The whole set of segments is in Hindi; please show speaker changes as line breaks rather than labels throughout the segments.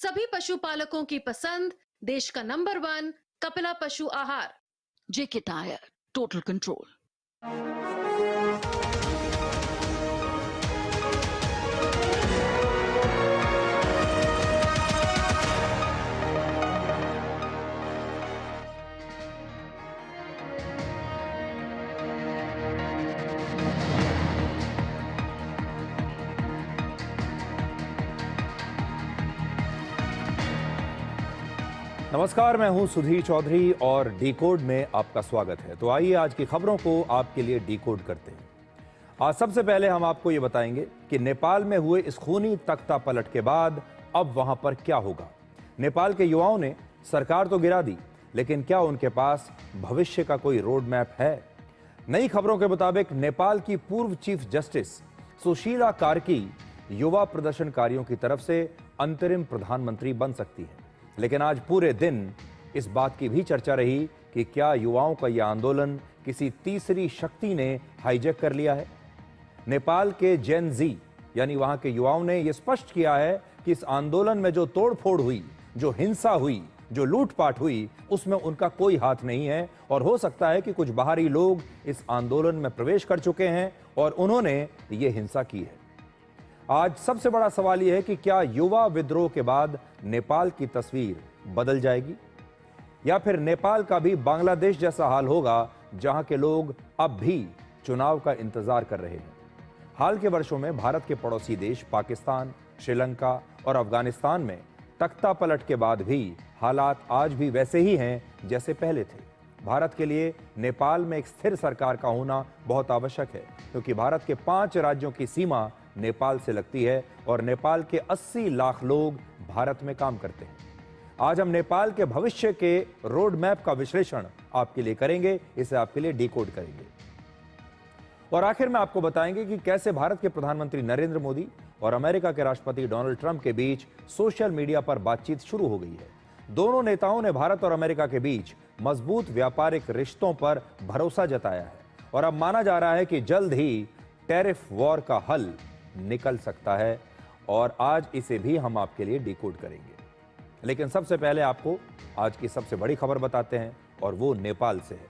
सभी पशुपालकों की पसंद, देश का नंबर 1 कपिला पशु आहार।
JK Tyre, total control.
नमस्कार, मैं हूं सुधीर चौधरी और डीकोड में आपका स्वागत है। तो आइए आज की खबरों को आपके लिए डीकोड करते हैं। आज सबसे पहले हम आपको ये बताएंगे कि नेपाल में हुए इस खूनी तख्ता पलट के बाद अब वहां पर क्या होगा। नेपाल के युवाओं ने सरकार तो गिरा दी, लेकिन क्या उनके पास भविष्य का कोई रोड मैप है? नई खबरों के मुताबिक नेपाल की पूर्व चीफ जस्टिस सुशीला कार्की युवा प्रदर्शनकारियों की तरफ से अंतरिम प्रधानमंत्री बन सकती है। लेकिन आज पूरे दिन इस बात की भी चर्चा रही कि क्या युवाओं का यह आंदोलन किसी तीसरी शक्ति ने हाईजैक कर लिया है। नेपाल के जेन जी यानी वहां के युवाओं ने यह स्पष्ट किया है कि इस आंदोलन में जो तोड़फोड़ हुई, जो हिंसा हुई, जो लूटपाट हुई, उसमें उनका कोई हाथ नहीं है और हो सकता है कि कुछ बाहरी लोग इस आंदोलन में प्रवेश कर चुके हैं और उन्होंने ये हिंसा की है। आज सबसे बड़ा सवाल यह है कि क्या युवा विद्रोह के बाद नेपाल की तस्वीर बदल जाएगी या फिर नेपाल का भी बांग्लादेश जैसा हाल होगा, जहां के लोग अब भी चुनाव का इंतजार कर रहे हैं। हाल के वर्षों में भारत के पड़ोसी देश पाकिस्तान, श्रीलंका और अफगानिस्तान में तख्ता पलट के बाद भी हालात आज भी वैसे ही हैं जैसे पहले थे। भारत के लिए नेपाल में एक स्थिर सरकार का होना बहुत आवश्यक है, क्योंकि भारत के 5 राज्यों की सीमा नेपाल से लगती है और नेपाल के 80 लाख लोग भारत में काम करते हैं। आज हम नेपाल के भविष्य के रोड मैप का विश्लेषण आपके लिए करेंगे, इसे आपके लिए डिकोड करेंगे और आखिर में आपको बताएंगे कि कैसे भारत के प्रधानमंत्री नरेंद्र मोदी और अमेरिका के राष्ट्रपति डोनाल्ड ट्रंप के बीच सोशल मीडिया पर बातचीत शुरू हो गई है। दोनों नेताओं ने भारत और अमेरिका के बीच मजबूत व्यापारिक रिश्तों पर भरोसा जताया है और अब माना जा रहा है कि जल्द ही टैरिफ वॉर का हल निकल सकता है और आज इसे भी हम आपके लिए डिकोड करेंगे। लेकिन सबसे पहले आपको आज की सबसे बड़ी खबर बताते हैं और वो नेपाल से है।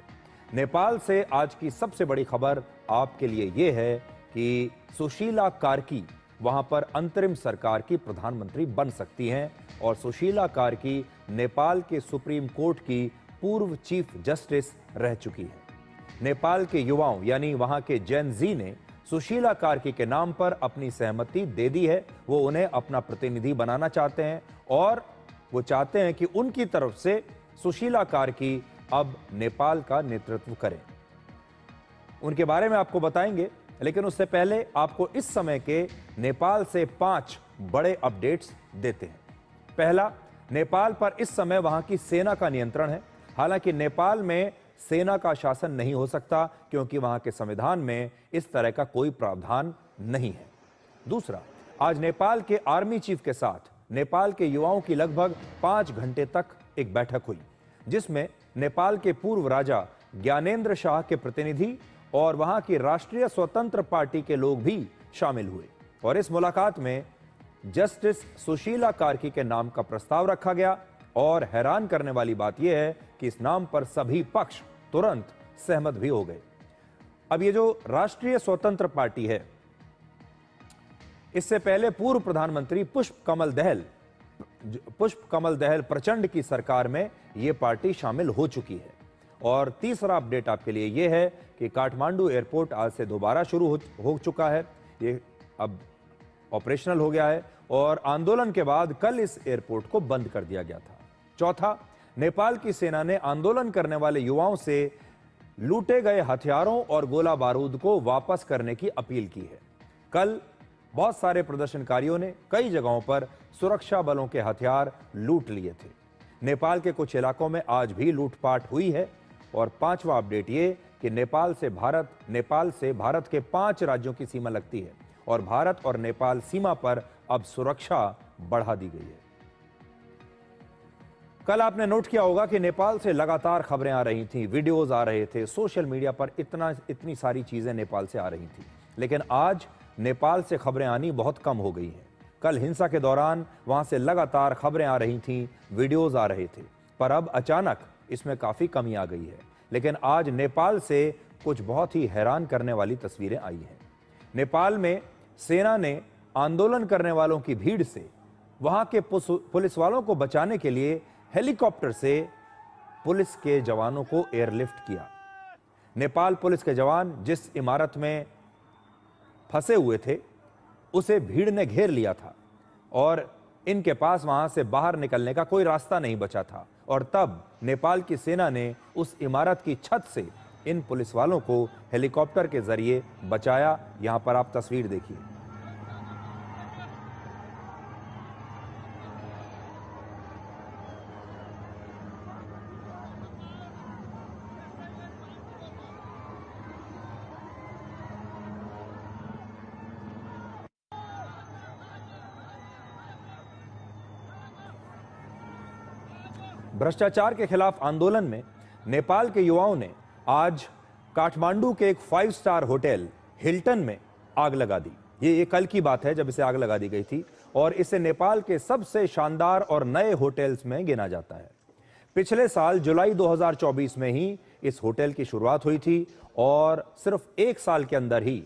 नेपाल से आज की सबसे बड़ी खबर आपके लिए ये है कि सुशीला कार्की वहां पर अंतरिम सरकार की प्रधानमंत्री बन सकती हैं और सुशीला कार्की नेपाल के सुप्रीम कोर्ट की पूर्व चीफ जस्टिस रह चुकी है। नेपाल के युवाओं यानी वहां के जेन जी ने सुशीला कार्की के नाम पर अपनी सहमति दे दी है। वो उन्हें अपना प्रतिनिधि बनाना चाहते हैं और वो चाहते हैं कि उनकी तरफ से सुशीला कार्की अब नेपाल का नेतृत्व करें। उनके बारे में आपको बताएंगे, लेकिन उससे पहले आपको इस समय के नेपाल से 5 बड़े अपडेट्स देते हैं। पहला, नेपाल पर इस समय वहां की सेना का नियंत्रण है। हालांकि नेपाल में सेना का शासन नहीं हो सकता, क्योंकि वहां के संविधान में इस तरह का कोई प्रावधान नहीं है। दूसरा, आज नेपाल के आर्मी चीफ के साथ नेपाल के युवाओं की लगभग 5 घंटे तक एक बैठक हुई, जिसमें नेपाल के पूर्व राजा ज्ञानेंद्र शाह के प्रतिनिधि और वहां की राष्ट्रीय स्वतंत्र पार्टी के लोग भी शामिल हुए और इस मुलाकात में जस्टिस सुशीला कार्की के नाम का प्रस्ताव रखा गया और हैरान करने वाली बात यह है कि इस नाम पर सभी पक्ष तुरंत सहमत भी हो गए। अब ये जो राष्ट्रीय स्वतंत्र पार्टी है, इससे पहले पूर्व प्रधानमंत्री पुष्प कमल दहल प्रचंड की सरकार में यह पार्टी शामिल हो चुकी है। और तीसरा अपडेट आपके लिए यह है कि काठमांडू एयरपोर्ट आज से दोबारा शुरू हो चुका है। ये अब ऑपरेशनल हो गया है और आंदोलन के बाद कल इस एयरपोर्ट को बंद कर दिया गया था। चौथा, नेपाल की सेना ने आंदोलन करने वाले युवाओं से लूटे गए हथियारों और गोला बारूद को वापस करने की अपील की है। कल बहुत सारे प्रदर्शनकारियों ने कई जगहों पर सुरक्षा बलों के हथियार लूट लिए थे। नेपाल के कुछ इलाकों में आज भी लूटपाट हुई है। और पांचवा अपडेट ये कि नेपाल से भारत के 5 राज्यों की सीमा लगती है और भारत और नेपाल सीमा पर अब सुरक्षा बढ़ा दी गई है। कल आपने नोट किया होगा कि नेपाल से लगातार खबरें आ रही थीं, वीडियोस आ रहे थे, सोशल मीडिया पर इतनी सारी चीजें नेपाल से आ रही थी। लेकिन आज नेपाल से खबरें आनी बहुत कम हो गई हैं। कल हिंसा के दौरान वहां से लगातार खबरें आ रही थीं, वीडियोज आ रहे थे, पर अब अचानक इसमें काफी कमी आ गई है। लेकिन आज नेपाल से कुछ बहुत ही हैरान करने वाली तस्वीरें आई हैं। नेपाल में सेना ने आंदोलन करने वालों की भीड़ से वहां के पुलिस वालों को बचाने के लिए हेलीकॉप्टर से पुलिस के जवानों को एयरलिफ्ट किया। नेपाल पुलिस के जवान जिस इमारत में फंसे हुए थे उसे भीड़ ने घेर लिया था और इनके पास वहां से बाहर निकलने का कोई रास्ता नहीं बचा था, और तब नेपाल की सेना ने उस इमारत की छत से इन पुलिस वालों को हेलीकॉप्टर के जरिए बचाया। यहां पर आप तस्वीर देखिए। भ्रष्टाचार के खिलाफ आंदोलन में नेपाल के युवाओं ने आज काठमांडू के एक 5 स्टार होटल हिल्टन में आग लगा दी। ये कल की बात है जब इसे आग लगा दी गई थी, और इसे नेपाल के सबसे शानदार और नए होटल्स में गिना जाता है। पिछले साल जुलाई 2024 में ही इस होटल की शुरुआत हुई थी और सिर्फ 1 साल के अंदर ही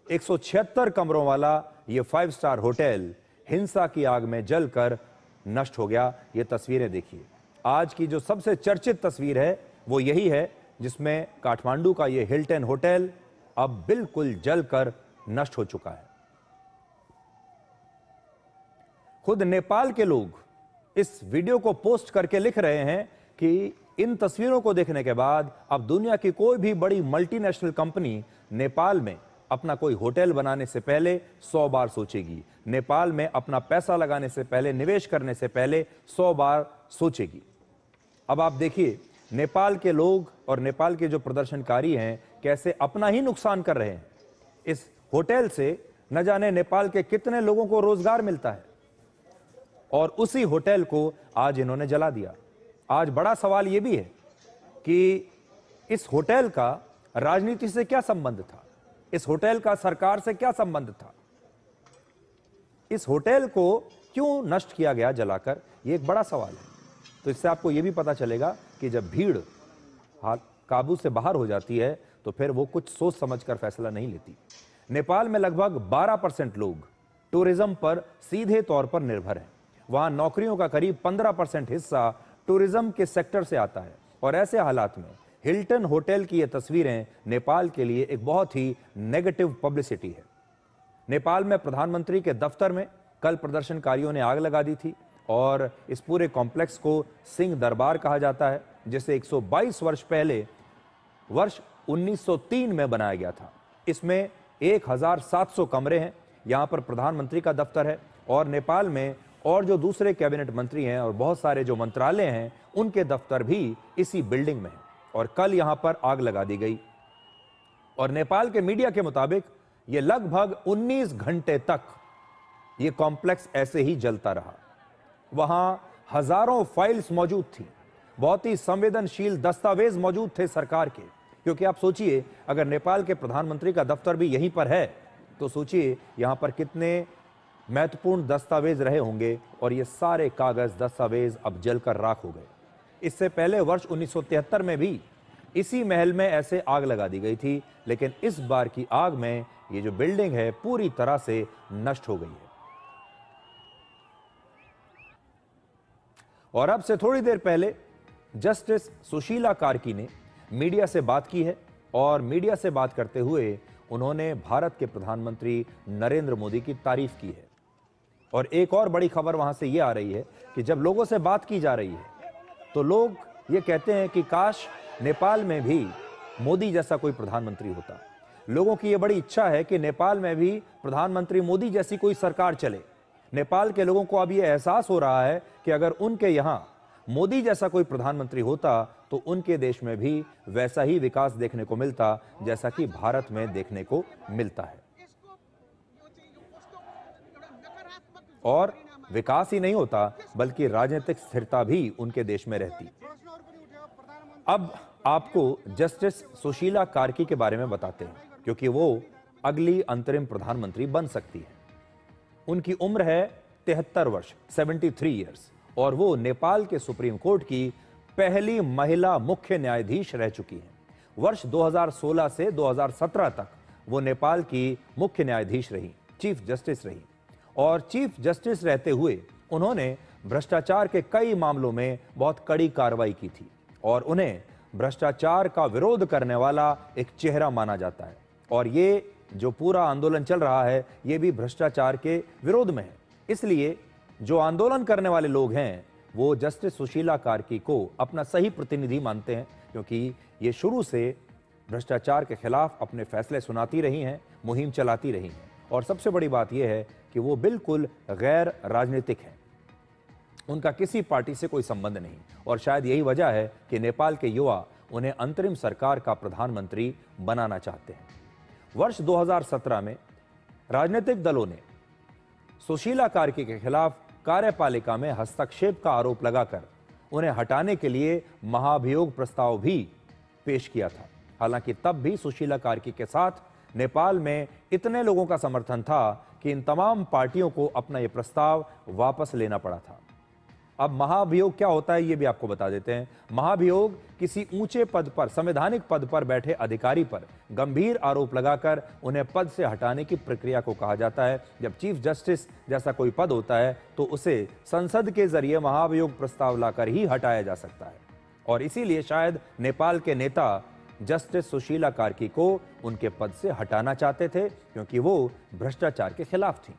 176 कमरों वाला ये 5 स्टार होटल हिंसा की आग में जलकर नष्ट हो गया। ये तस्वीरें देखिए। आज की जो सबसे चर्चित तस्वीर है वो यही है जिसमें काठमांडू का ये हिल्टन होटल अब बिल्कुल जलकर नष्ट हो चुका है। खुद नेपाल के लोग इस वीडियो को पोस्ट करके लिख रहे हैं कि इन तस्वीरों को देखने के बाद अब दुनिया की कोई भी बड़ी मल्टीनेशनल कंपनी नेपाल में अपना कोई होटल बनाने से पहले 100 बार सोचेगी। नेपाल में अपना पैसा लगाने से पहले, निवेश करने से पहले 100 बार सोचेगी। अब आप देखिए नेपाल के लोग और नेपाल के जो प्रदर्शनकारी हैं कैसे अपना ही नुकसान कर रहे हैं। इस होटल से न जाने नेपाल के कितने लोगों को रोजगार मिलता है, और उसी होटल को आज इन्होंने जला दिया। आज बड़ा सवाल यह भी है कि इस होटल का राजनीति से क्या संबंध था, इस होटल का सरकार से क्या संबंध था, इस होटल को क्यों नष्ट किया गया जलाकर, यह एक बड़ा सवाल है। तो इससे आपको यह भी पता चलेगा कि जब भीड़ काबू से बाहर हो जाती है तो फिर वो कुछ सोच समझकर फैसला नहीं लेती। नेपाल में लगभग 12% लोग टूरिज्म पर सीधे तौर पर निर्भर हैं। वहां नौकरियों का करीब 15% हिस्सा टूरिज्म के सेक्टर से आता है, और ऐसे हालात में हिल्टन होटल की ये तस्वीरें नेपाल के लिए एक बहुत ही नेगेटिव पब्लिसिटी है। नेपाल में प्रधानमंत्री के दफ्तर में कल प्रदर्शनकारियों ने आग लगा दी थी, और इस पूरे कॉम्प्लेक्स को सिंह दरबार कहा जाता है, जिसे 122 वर्ष पहले वर्ष 1903 में बनाया गया था। इसमें 1700 कमरे हैं। यहां पर प्रधानमंत्री का दफ्तर है, और नेपाल में और जो दूसरे कैबिनेट मंत्री हैं और बहुत सारे जो मंत्रालय हैं उनके दफ्तर भी इसी बिल्डिंग में हैं। और कल यहां पर आग लगा दी गई, और नेपाल के मीडिया के मुताबिक यह लगभग 19 घंटे तक यह कॉम्प्लेक्स ऐसे ही जलता रहा। वहां हजारों फाइल्स मौजूद थी, बहुत ही संवेदनशील दस्तावेज मौजूद थे सरकार के, क्योंकि आप सोचिए अगर नेपाल के प्रधानमंत्री का दफ्तर भी यहीं पर है तो सोचिए यहां पर कितने महत्वपूर्ण दस्तावेज रहे होंगे, और ये सारे कागज दस्तावेज अब जलकर राख हो गए। इससे पहले वर्ष 1973 में भी इसी महल में ऐसे आग लगा दी गई थी, लेकिन इस बार की आग में ये जो बिल्डिंग है पूरी तरह से नष्ट हो गई है। और अब से थोड़ी देर पहले जस्टिस सुशीला कार्की ने मीडिया से बात की है, और मीडिया से बात करते हुए उन्होंने भारत के प्रधानमंत्री नरेंद्र मोदी की तारीफ की है। और एक और बड़ी खबर वहां से यह आ रही है कि जब लोगों से बात की जा रही है तो लोग ये कहते हैं कि काश नेपाल में भी मोदी जैसा कोई प्रधानमंत्री होता। लोगों की यह बड़ी इच्छा है कि नेपाल में भी प्रधानमंत्री मोदी जैसी कोई सरकार चले। नेपाल के लोगों को अब यह एहसास हो रहा है कि अगर उनके यहां मोदी जैसा कोई प्रधानमंत्री होता तो उनके देश में भी वैसा ही विकास देखने को मिलता जैसा कि भारत में देखने को मिलता है। और विकास ही नहीं होता बल्कि राजनीतिक स्थिरता भी उनके देश में रहती। अब आपको जस्टिस सुशीला कार्की के बारे में बताते हैं, क्योंकि वो अगली अंतरिम प्रधानमंत्री बन सकती है। उनकी उम्र है 73 वर्ष, 73 ईयर्स, और वो नेपाल के सुप्रीम कोर्ट की पहली महिला मुख्य न्यायाधीश रह चुकी हैं। वर्ष 2016 से 2017 तक वो नेपाल की मुख्य न्यायाधीश रही, चीफ जस्टिस रही, और चीफ जस्टिस रहते हुए उन्होंने भ्रष्टाचार के कई मामलों में बहुत कड़ी कार्रवाई की थी और उन्हें भ्रष्टाचार का विरोध करने वाला एक चेहरा माना जाता है। और ये जो पूरा आंदोलन चल रहा है ये भी भ्रष्टाचार के विरोध में है। इसलिए जो आंदोलन करने वाले लोग हैं वो जस्टिस सुशीला कार्की को अपना सही प्रतिनिधि मानते हैं, क्योंकि ये शुरू से भ्रष्टाचार के खिलाफ अपने फैसले सुनाती रही हैं, मुहिम चलाती रही हैं। और सबसे बड़ी बात यह है कि वो बिल्कुल गैर राजनीतिक हैं, उनका किसी पार्टी से कोई संबंध नहीं, और शायद यही वजह है कि नेपाल के युवा उन्हें अंतरिम सरकार का प्रधानमंत्री बनाना चाहते हैं। वर्ष 2017 में राजनीतिक दलों ने सुशीला कार्की के खिलाफ कार्यपालिका में हस्तक्षेप का आरोप लगाकर उन्हें हटाने के लिए महाभियोग प्रस्ताव भी पेश किया था। हालांकि तब भी सुशीला कार्की के साथ नेपाल में इतने लोगों का समर्थन था कि इन तमाम पार्टियों को अपना यह प्रस्ताव वापस लेना पड़ा था। अब महाभियोग क्या होता है ये भी आपको बता देते हैं। महाभियोग किसी ऊंचे पद पर, संवैधानिक पद पर बैठे अधिकारी पर गंभीर आरोप लगाकर उन्हें पद से हटाने की प्रक्रिया को कहा जाता है। जब चीफ जस्टिस जैसा कोई पद होता है तो उसे संसद के जरिए महाभियोग प्रस्ताव लाकर ही हटाया जा सकता है, और इसीलिए शायद नेपाल के नेता जस्टिस सुशीला कार्की को उनके पद से हटाना चाहते थे, क्योंकि वो भ्रष्टाचार के खिलाफ थी।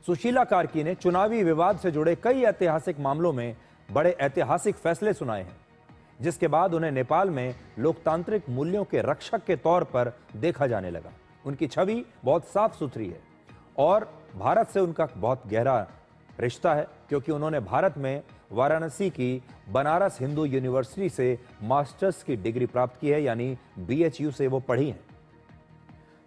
सुशीला कार्की ने चुनावी विवाद से जुड़े कई ऐतिहासिक मामलों में बड़े ऐतिहासिक फैसले सुनाए हैं, जिसके बाद उन्हें नेपाल में लोकतांत्रिक मूल्यों के रक्षक के तौर पर देखा जाने लगा। उनकी छवि बहुत साफ सुथरी है और भारत से उनका बहुत गहरा रिश्ता है, क्योंकि उन्होंने भारत में वाराणसी की बनारस हिंदू यूनिवर्सिटी से मास्टर्स की डिग्री प्राप्त की है, यानी BHU से वो पढ़ी हैं।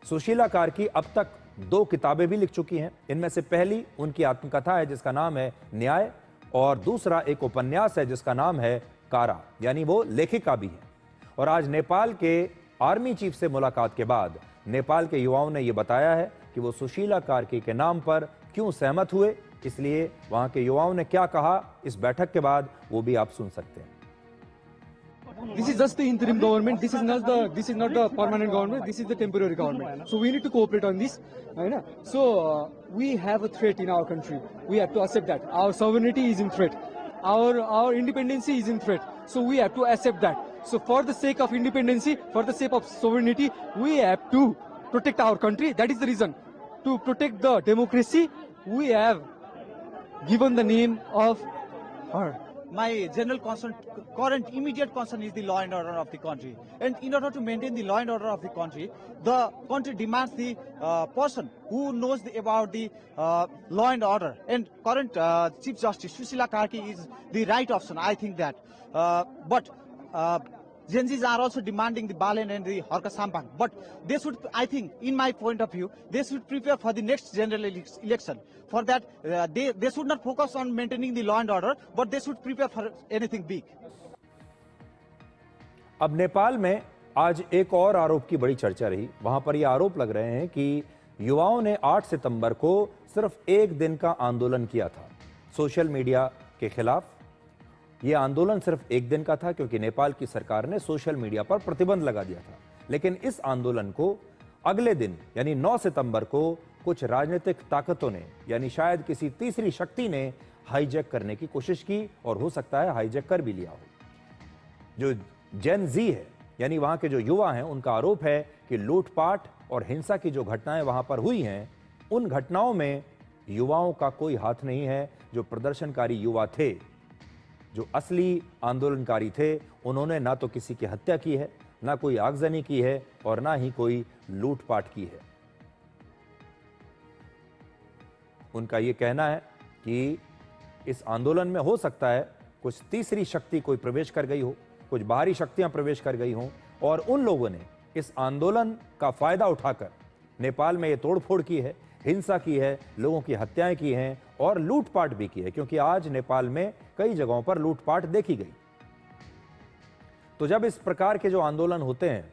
सुशीला कार्की अब तक 2 किताबें भी लिख चुकी हैं। इनमें से पहली उनकी आत्मकथा है जिसका नाम है न्याय, और दूसरा एक उपन्यास है जिसका नाम है कारा, यानी वो लेखिका भी हैं। और आज नेपाल के आर्मी चीफ से मुलाकात के बाद नेपाल के युवाओं ने यह बताया है कि वो सुशीला कार्की के नाम पर क्यों सहमत हुए। इसलिए वहां के युवाओं ने क्या कहा इस बैठक के बाद वो भी आप सुन सकते हैं।
This is just the interim government. This is not the permanent government. This is the temporary government. So we need to cooperate on this. So we have a threat in our country. We have to accept that our sovereignty is in threat. Our independency is in threat. So we have to accept that. So for the sake of independency, for the sake of sovereignty, we have to protect our country. That is the reason. To protect the democracy, we have given the name of her.
My general concern, current immediate concern is the law and order of the country. And in order to maintain the law and order of the country demands the person who knows about the law and order. And current Chief Justice Sushila Karki is the right option, I think that. But Gen Zs are also demanding the Balen and the Harka Sampang. But they should, I think, in my point of view, they should prepare for the next general election. For that, they should not focus on maintaining the law and order, but they should prepare for anything big.
अब नेपाल में आज एक और आरोप की बड़ी चर्चा रही। वहां पर यह आरोप लग रहे हैं कि युवाओं ने 8 सितंबर को सिर्फ एक दिन का आंदोलन किया था सोशल मीडिया के खिलाफ। यह आंदोलन सिर्फ एक दिन का था क्योंकि नेपाल की सरकार ने सोशल मीडिया पर प्रतिबंध लगा दिया था। लेकिन इस आंदोलन को अगले दिन यानी 9 सितंबर को कुछ राजनीतिक ताकतों ने, यानी शायद किसी तीसरी शक्ति ने हाईजैक करने की कोशिश की, और हो सकता है हाईजैक कर भी लिया हो। जो जेन जी है, यानी वहां के जो युवा हैं, उनका आरोप है कि लूटपाट और हिंसा की जो घटनाएं वहां पर हुई हैं, उन घटनाओं में युवाओं का कोई हाथ नहीं है। जो प्रदर्शनकारी युवा थे, जो असली आंदोलनकारी थे, उन्होंने ना तो किसी की हत्या की है, ना कोई आगजनी की है, और ना ही कोई लूटपाट की है। उनका यह कहना है कि इस आंदोलन में हो सकता है कुछ तीसरी शक्ति कोई प्रवेश कर गई हो, कुछ बाहरी शक्तियां प्रवेश कर गई हों, और उन लोगों ने इस आंदोलन का फायदा उठाकर नेपाल में ये तोड़फोड़ की है, हिंसा की है, लोगों की हत्याएं की हैं और लूटपाट भी की है, क्योंकि आज नेपाल में कई जगहों पर लूटपाट देखी गई। तो जब इस प्रकार के जो आंदोलन होते हैं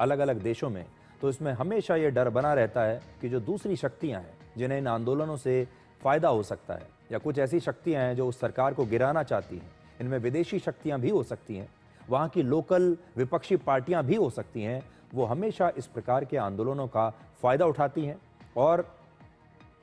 अलग अलग देशों में, तो इसमें हमेशा ये डर बना रहता है कि जो दूसरी शक्तियां हैं जिन्हें इन आंदोलनों से फ़ायदा हो सकता है, या कुछ ऐसी शक्तियां हैं जो उस सरकार को गिराना चाहती हैं। इनमें विदेशी शक्तियां भी हो सकती हैं, वहाँ की लोकल विपक्षी पार्टियां भी हो सकती हैं। वो हमेशा इस प्रकार के आंदोलनों का फ़ायदा उठाती हैं, और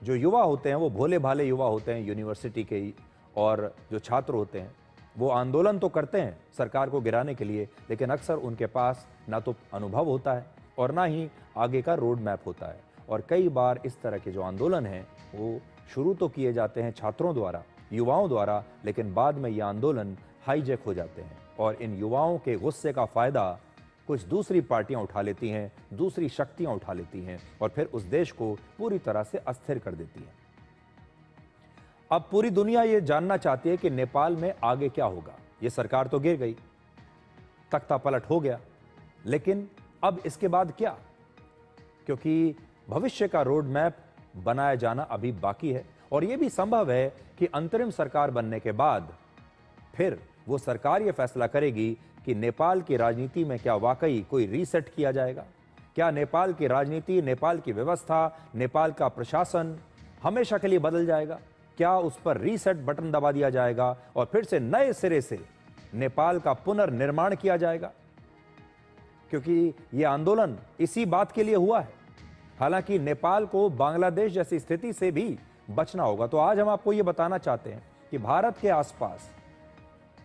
जो युवा होते हैं वो भोले भाले युवा होते हैं यूनिवर्सिटी के ही, और जो छात्र होते हैं वो आंदोलन तो करते हैं सरकार को गिराने के लिए, लेकिन अक्सर उनके पास ना तो अनुभव होता है और ना ही आगे का रोड मैप होता है। और कई बार इस तरह के जो आंदोलन हैं वो शुरू तो किए जाते हैं छात्रों द्वारा, युवाओं द्वारा, लेकिन बाद में ये आंदोलन हाईजैक हो जाते हैं और इन युवाओं के गुस्से का फ़ायदा कुछ दूसरी पार्टियां उठा लेती हैं, दूसरी शक्तियां उठा लेती हैं और फिर उस देश को पूरी तरह से अस्थिर कर देती हैं। अब पूरी दुनिया ये जानना चाहती है कि नेपाल में आगे क्या होगा। ये सरकार तो गिर गई, तख्ता पलट हो गया, लेकिन अब इसके बाद क्या? क्योंकि भविष्य का रोड मैप बनाया जाना अभी बाकी है, और यह भी संभव है कि अंतरिम सरकार बनने के बाद फिर वो सरकार ये फैसला करेगी कि नेपाल की राजनीति में क्या वाकई कोई रीसेट किया जाएगा। क्या नेपाल की राजनीति, नेपाल की व्यवस्था, नेपाल का प्रशासन हमेशा के लिए बदल जाएगा? क्या उस पर रीसेट बटन दबा दिया जाएगा और फिर से नए सिरे से नेपाल का पुनर्निर्माण किया जाएगा? क्योंकि यह आंदोलन इसी बात के लिए हुआ है। हालांकि नेपाल को बांग्लादेश जैसी स्थिति से भी बचना होगा। तो आज हम आपको यह बताना चाहते हैं कि भारत के आसपास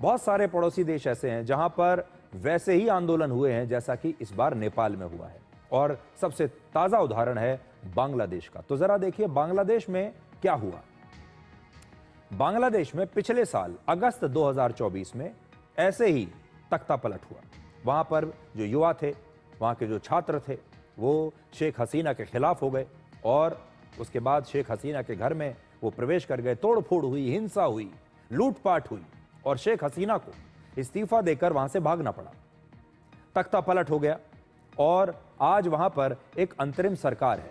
बहुत सारे पड़ोसी देश ऐसे हैं जहां पर वैसे ही आंदोलन हुए हैं जैसा कि इस बार नेपाल में हुआ है, और सबसे ताजा उदाहरण है बांग्लादेश का। तो जरा देखिए बांग्लादेश में क्या हुआ। बांग्लादेश में पिछले साल अगस्त 2024 में ऐसे ही तख्ता पलट हुआ। वहां पर जो युवा थे, वहां के जो छात्र थे, वो शेख हसीना के खिलाफ हो गए और उसके बाद शेख हसीना के घर में वो प्रवेश कर गए। तोड़फोड़ हुई, हिंसा हुई, लूटपाट हुई और शेख हसीना को इस्तीफा देकर वहां से भागना पड़ा। तख्ता पलट हो गया और आज वहां पर एक अंतरिम सरकार है।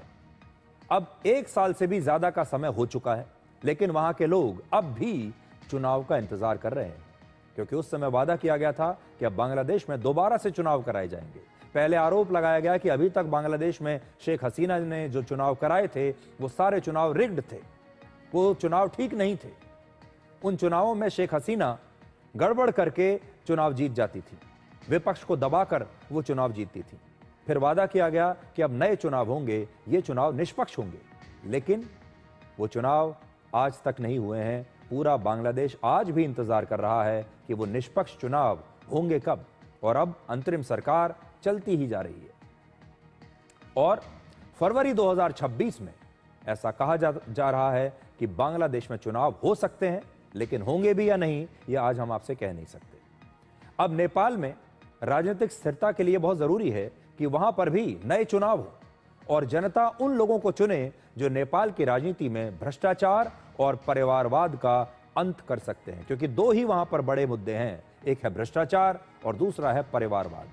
अब 1 साल से भी ज्यादा का समय हो चुका है, लेकिन वहां के लोग अब भी चुनाव का इंतजार कर रहे हैं, क्योंकि उस समय वादा किया गया था कि अब बांग्लादेश में दोबारा से चुनाव कराए जाएंगे। पहले आरोप लगाया गया कि अभी तक बांग्लादेश में शेख हसीना ने जो चुनाव कराए थे वो सारे चुनाव रिग्ड थे, वो चुनाव ठीक नहीं थे। उन चुनावों में शेख हसीना गड़बड़ करके चुनाव जीत जाती थी, विपक्ष को दबाकर वो चुनाव जीतती थी। फिर वादा किया गया कि अब नए चुनाव होंगे, ये चुनाव निष्पक्ष होंगे, लेकिन वो चुनाव आज तक नहीं हुए हैं। पूरा बांग्लादेश आज भी इंतजार कर रहा है कि वो निष्पक्ष चुनाव होंगे कब, और अब अंतरिम सरकार चलती ही जा रही है। और फरवरी 2026 में ऐसा कहा जा रहा है कि बांग्लादेश में चुनाव हो सकते हैं, लेकिन होंगे भी या नहीं ये आज हम आपसे कह नहीं सकते। अब नेपाल में राजनीतिक स्थिरता के लिए बहुत जरूरी है कि वहां पर भी नए चुनाव हो और जनता उन लोगों को चुने जो नेपाल की राजनीति में भ्रष्टाचार और परिवारवाद का अंत कर सकते हैं, क्योंकि 2 ही वहां पर बड़े मुद्दे हैं, एक है भ्रष्टाचार और दूसरा है परिवारवाद।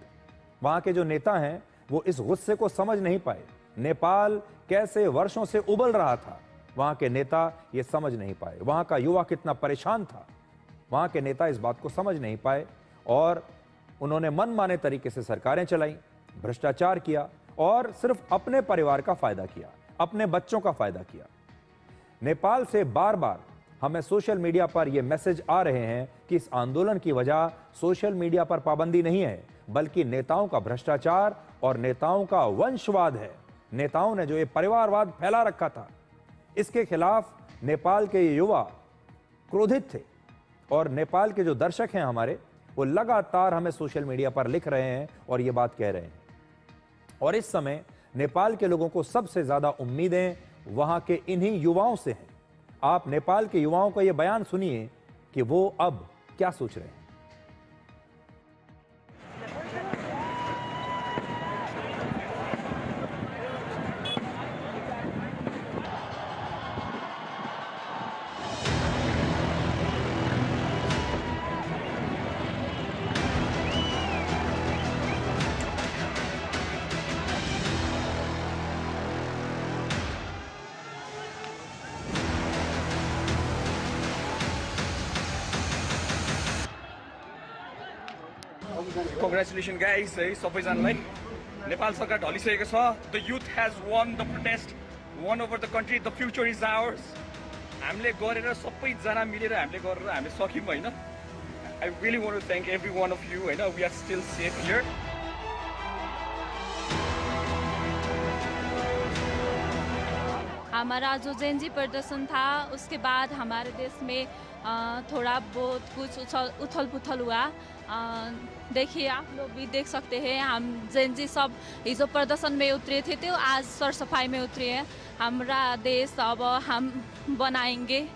वहां के जो नेता हैं वो इस गुस्से को समझ नहीं पाए। नेपाल कैसे वर्षों से उबल रहा था, वहां के नेता ये समझ नहीं पाए। वहां का युवा कितना परेशान था, वहां के नेता इस बात को समझ नहीं पाए और उन्होंने मनमाने तरीके से सरकारें चलाई, भ्रष्टाचार किया और सिर्फ अपने परिवार का फायदा किया, अपने बच्चों का फायदा किया। नेपाल से बार बार हमें सोशल मीडिया पर यह मैसेज आ रहे हैं कि इस आंदोलन की वजह सोशल मीडिया पर पाबंदी नहीं है, बल्कि नेताओं का भ्रष्टाचार और नेताओं का वंशवाद है। नेताओं ने जो ये परिवारवाद फैला रखा था, इसके खिलाफ नेपाल के युवा क्रोधित थे और नेपाल के जो दर्शक हैं हमारे, वो लगातार हमें सोशल मीडिया पर लिख रहे हैं और ये बात कह रहे हैं। और इस समय नेपाल के लोगों को सबसे ज्यादा उम्मीदें वहां के इन्हीं युवाओं से हैं। आप नेपाल के युवाओं का ये बयान सुनिए कि वो अब क्या सोच रहे हैं।
Congratulations guys है सबैजनालाई। नेपाल सरकार ढलिसकेको छ। The youth has won the protest won over the country. The future is ours. हामीले गरेर सबैजना मिलेर हामीले गरेर हामीले सक्यौँ हैन. I really want to thank every one of you Hahn. We are still safe here.
हमारा जो जेएनजी प्रदर्शन था उसके बाद हमारे देश में थोड़ा बहुत कुछ उथल पुथल हुआ. देखिए आप लोग भी देख सकते हैं हम जेएनजी सब जो प्रदर्शन में उतरे थे तो आज सर सफाई में उतरे हैं. हमारा देश अब हम बनाएंगे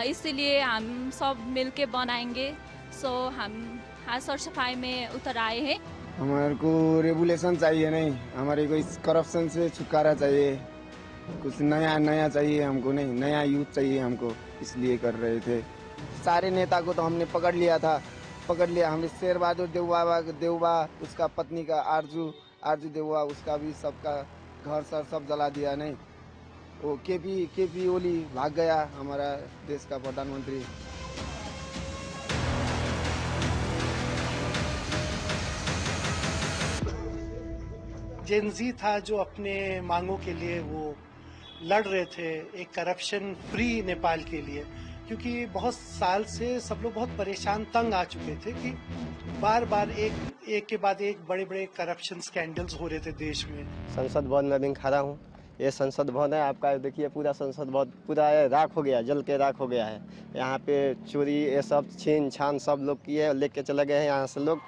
इसीलिए हम सब मिलके बनाएंगे. सो हम आज सर सफाई में उतर आए हैं.
हमारे को रेगुलेशन चाहिए नहीं, हमारे को इस करप्शन से छुटकारा चाहिए. कुछ नया चाहिए हमको, नहीं नया यूथ चाहिए हमको, इसलिए कर रहे थे. सारे नेता को तो हमने पकड़ लिया हमने. शेर बहादुर देवबा उसका पत्नी का आरजू देवबा उसका भी सबका घर सर सब जला दिया. नहीं वो केपी ओली भाग गया हमारा देश का प्रधानमंत्री.
जेनजी था जो अपने मांगों के लिए वो लड़ रहे थे, एक करप्शन फ्री नेपाल के लिए. क्योंकि बहुत साल से सब लोग बहुत परेशान तंग आ चुके थे कि बार बार एक के बाद एक बड़े बड़े करप्शन स्कैंडल्स हो रहे थे देश में.
संसद भवन में भी खड़ा हूँ. ये संसद भवन है आपका, देखिए पूरा संसद भवन पूरा राख हो गया, जल के राख हो गया है. यहाँ पे चोरी ये सब छीन छान सब लोग किए, लेके चले गए हैं यहाँ से लोग.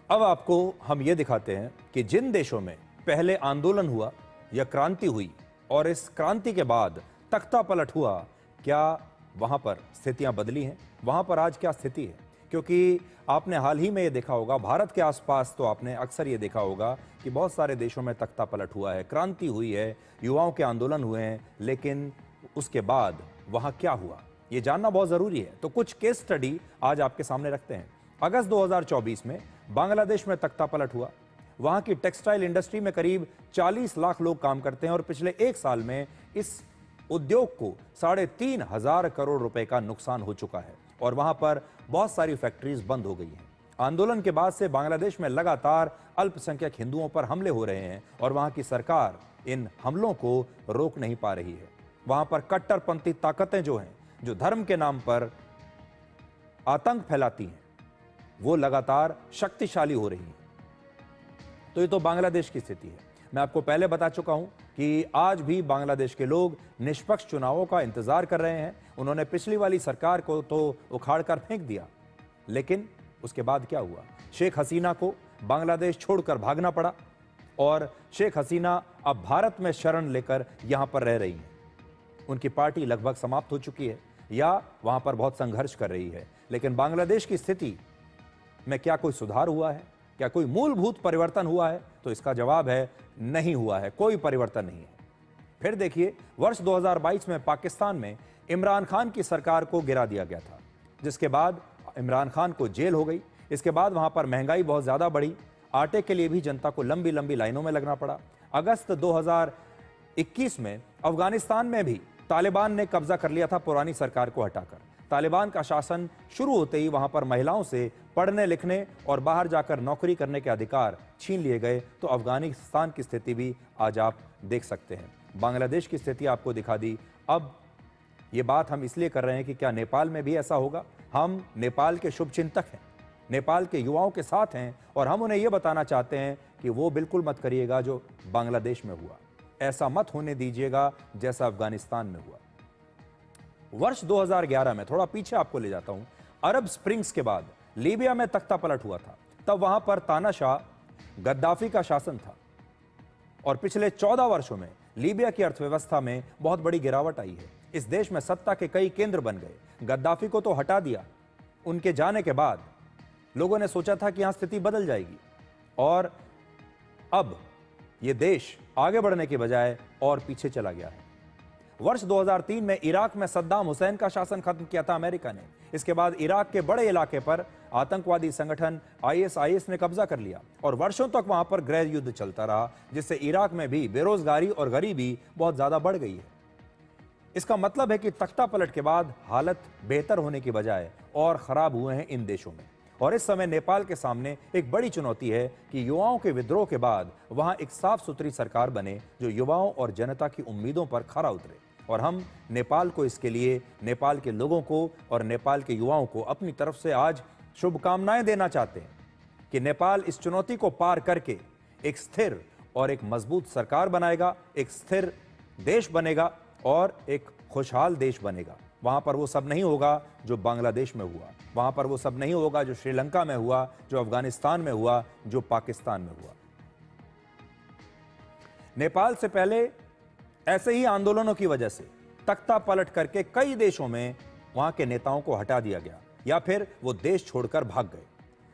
अब आपको हम ये दिखाते हैं कि जिन देशों में पहले आंदोलन हुआ या क्रांति हुई और इस क्रांति के बाद तख्ता पलट हुआ, क्या वहां पर स्थितियां बदली हैं, वहां पर आज क्या स्थिति है. क्योंकि आपने हाल ही में ये देखा होगा, भारत के आसपास तो आपने अक्सर ये देखा होगा कि बहुत सारे देशों में तख्ता पलट हुआ है, क्रांति हुई है, युवाओं के आंदोलन हुए हैं, लेकिन उसके बाद वहां क्या हुआ ये जानना बहुत जरूरी है. तो कुछ केस स्टडी आज आपके सामने रखते हैं. अगस्त 2024 में बांग्लादेश में तख्ता पलट हुआ. वहां की टेक्सटाइल इंडस्ट्री में करीब 40 लाख लोग काम करते हैं और पिछले एक साल में इस उद्योग को 3,500 करोड़ रुपए का नुकसान हो चुका है और वहां पर बहुत सारी फैक्ट्रीज बंद हो गई हैं. आंदोलन के बाद से बांग्लादेश में लगातार अल्पसंख्यक हिंदुओं पर हमले हो रहे हैं और वहां की सरकार इन हमलों को रोक नहीं पा रही है. वहां पर कट्टरपंथी ताकतें जो हैं, जो धर्म के नाम पर आतंक फैलाती हैं, वो लगातार शक्तिशाली हो रही है. तो ये तो बांग्लादेश की स्थिति है. मैं आपको पहले बता चुका हूं कि आज भी बांग्लादेश के लोग निष्पक्ष चुनावों का इंतजार कर रहे हैं. उन्होंने पिछली वाली सरकार को तो उखाड़ कर फेंक दिया, लेकिन उसके बाद क्या हुआ? शेख हसीना को बांग्लादेश छोड़कर भागना पड़ा और शेख हसीना अब भारत में शरण लेकर यहां पर रह रही हैं. उनकी पार्टी लगभग समाप्त हो चुकी है या वहां पर बहुत संघर्ष कर रही है. लेकिन बांग्लादेश की स्थिति में क्या कोई सुधार हुआ है? क्या कोई मूलभूत परिवर्तन हुआ है? तो इसका जवाब है नहीं हुआ है, कोई परिवर्तन नहीं है. फिर देखिए, वर्ष 2022 में पाकिस्तान में इमरान खान की सरकार को गिरा दिया गया था, जिसके बाद इमरान खान को जेल हो गई. इसके बाद वहां पर महंगाई बहुत ज्यादा बढ़ी, आटे के लिए भी जनता को लंबी लंबी लाइनों में लगना पड़ा. अगस्त 2021 में अफगानिस्तान में भी तालिबान ने कब्जा कर लिया था पुरानी सरकार को हटाकर. तालिबान का शासन शुरू होते ही वहां पर महिलाओं से पढ़ने लिखने और बाहर जाकर नौकरी करने के अधिकार छीन लिए गए. तो अफगानिस्तान की स्थिति भी आज आप देख सकते हैं. बांग्लादेश की स्थिति आपको दिखा दी. अब ये बात हम इसलिए कर रहे हैं कि क्या नेपाल में भी ऐसा होगा? हम नेपाल के शुभचिंतक हैं, नेपाल के युवाओं के साथ हैं और हम उन्हें यह बताना चाहते हैं कि वो बिल्कुल मत करिएगा जो बांग्लादेश में हुआ. ऐसा मत होने दीजिएगा जैसा अफगानिस्तान में हुआ. वर्ष 2011 में, थोड़ा पीछे आपको ले जाता हूं, अरब स्प्रिंग्स के बाद लीबिया में तख्ता पलट हुआ था. तब वहां पर तानाशाह गद्दाफी का शासन था और पिछले 14 वर्षों में लीबिया की अर्थव्यवस्था में बहुत बड़ी गिरावट आई है. इस देश में सत्ता के कई केंद्र बन गए. गद्दाफी को तो हटा दिया. उनके जाने के बाद लोगों ने सोचा था कि यहां स्थिति बदल जाएगी और अब यह देश आगे बढ़ने के बजाय और पीछे चला गया है. वर्ष 2003 में इराक में सद्दाम हुसैन का शासन खत्म किया था अमेरिका ने. इसके बाद इराक के बड़े इलाके पर आतंकवादी संगठन ISIS ने कब्जा कर लिया और वर्षों तक वहां पर गृह युद्ध चलता रहा, जिससे इराक में भी बेरोजगारी और गरीबी बहुत ज्यादा बढ़ गई है. इसका मतलब है कि तख्ता पलट के बाद हालत बेहतर होने की बजाय और खराब हुए हैं इन देशों में. और इस समय नेपाल के सामने एक बड़ी चुनौती है कि युवाओं के विद्रोह के बाद वहां एक साफ सुथरी सरकार बने जो युवाओं और जनता की उम्मीदों पर खरा उतरे। और हम नेपाल को इसके लिए, नेपाल के लोगों को और नेपाल के युवाओं को अपनी तरफ से आज शुभकामनाएं देना चाहते हैं कि नेपाल इस चुनौती को पार करके एक स्थिर और एक मजबूत सरकार बनाएगा, एक स्थिर देश बनेगा और एक खुशहाल देश बनेगा। वहां पर वो सब नहीं होगा जो बांग्लादेश में हुआ, वहां पर वो सब नहीं होगा जो श्रीलंका में हुआ, जो अफगानिस्तान में हुआ, जो पाकिस्तान में हुआ। नेपाल से पहले ऐसे ही आंदोलनों की वजह से तख्ता पलट करके कई देशों में वहां के नेताओं को हटा दिया गया या फिर वो देश छोड़कर भाग गए।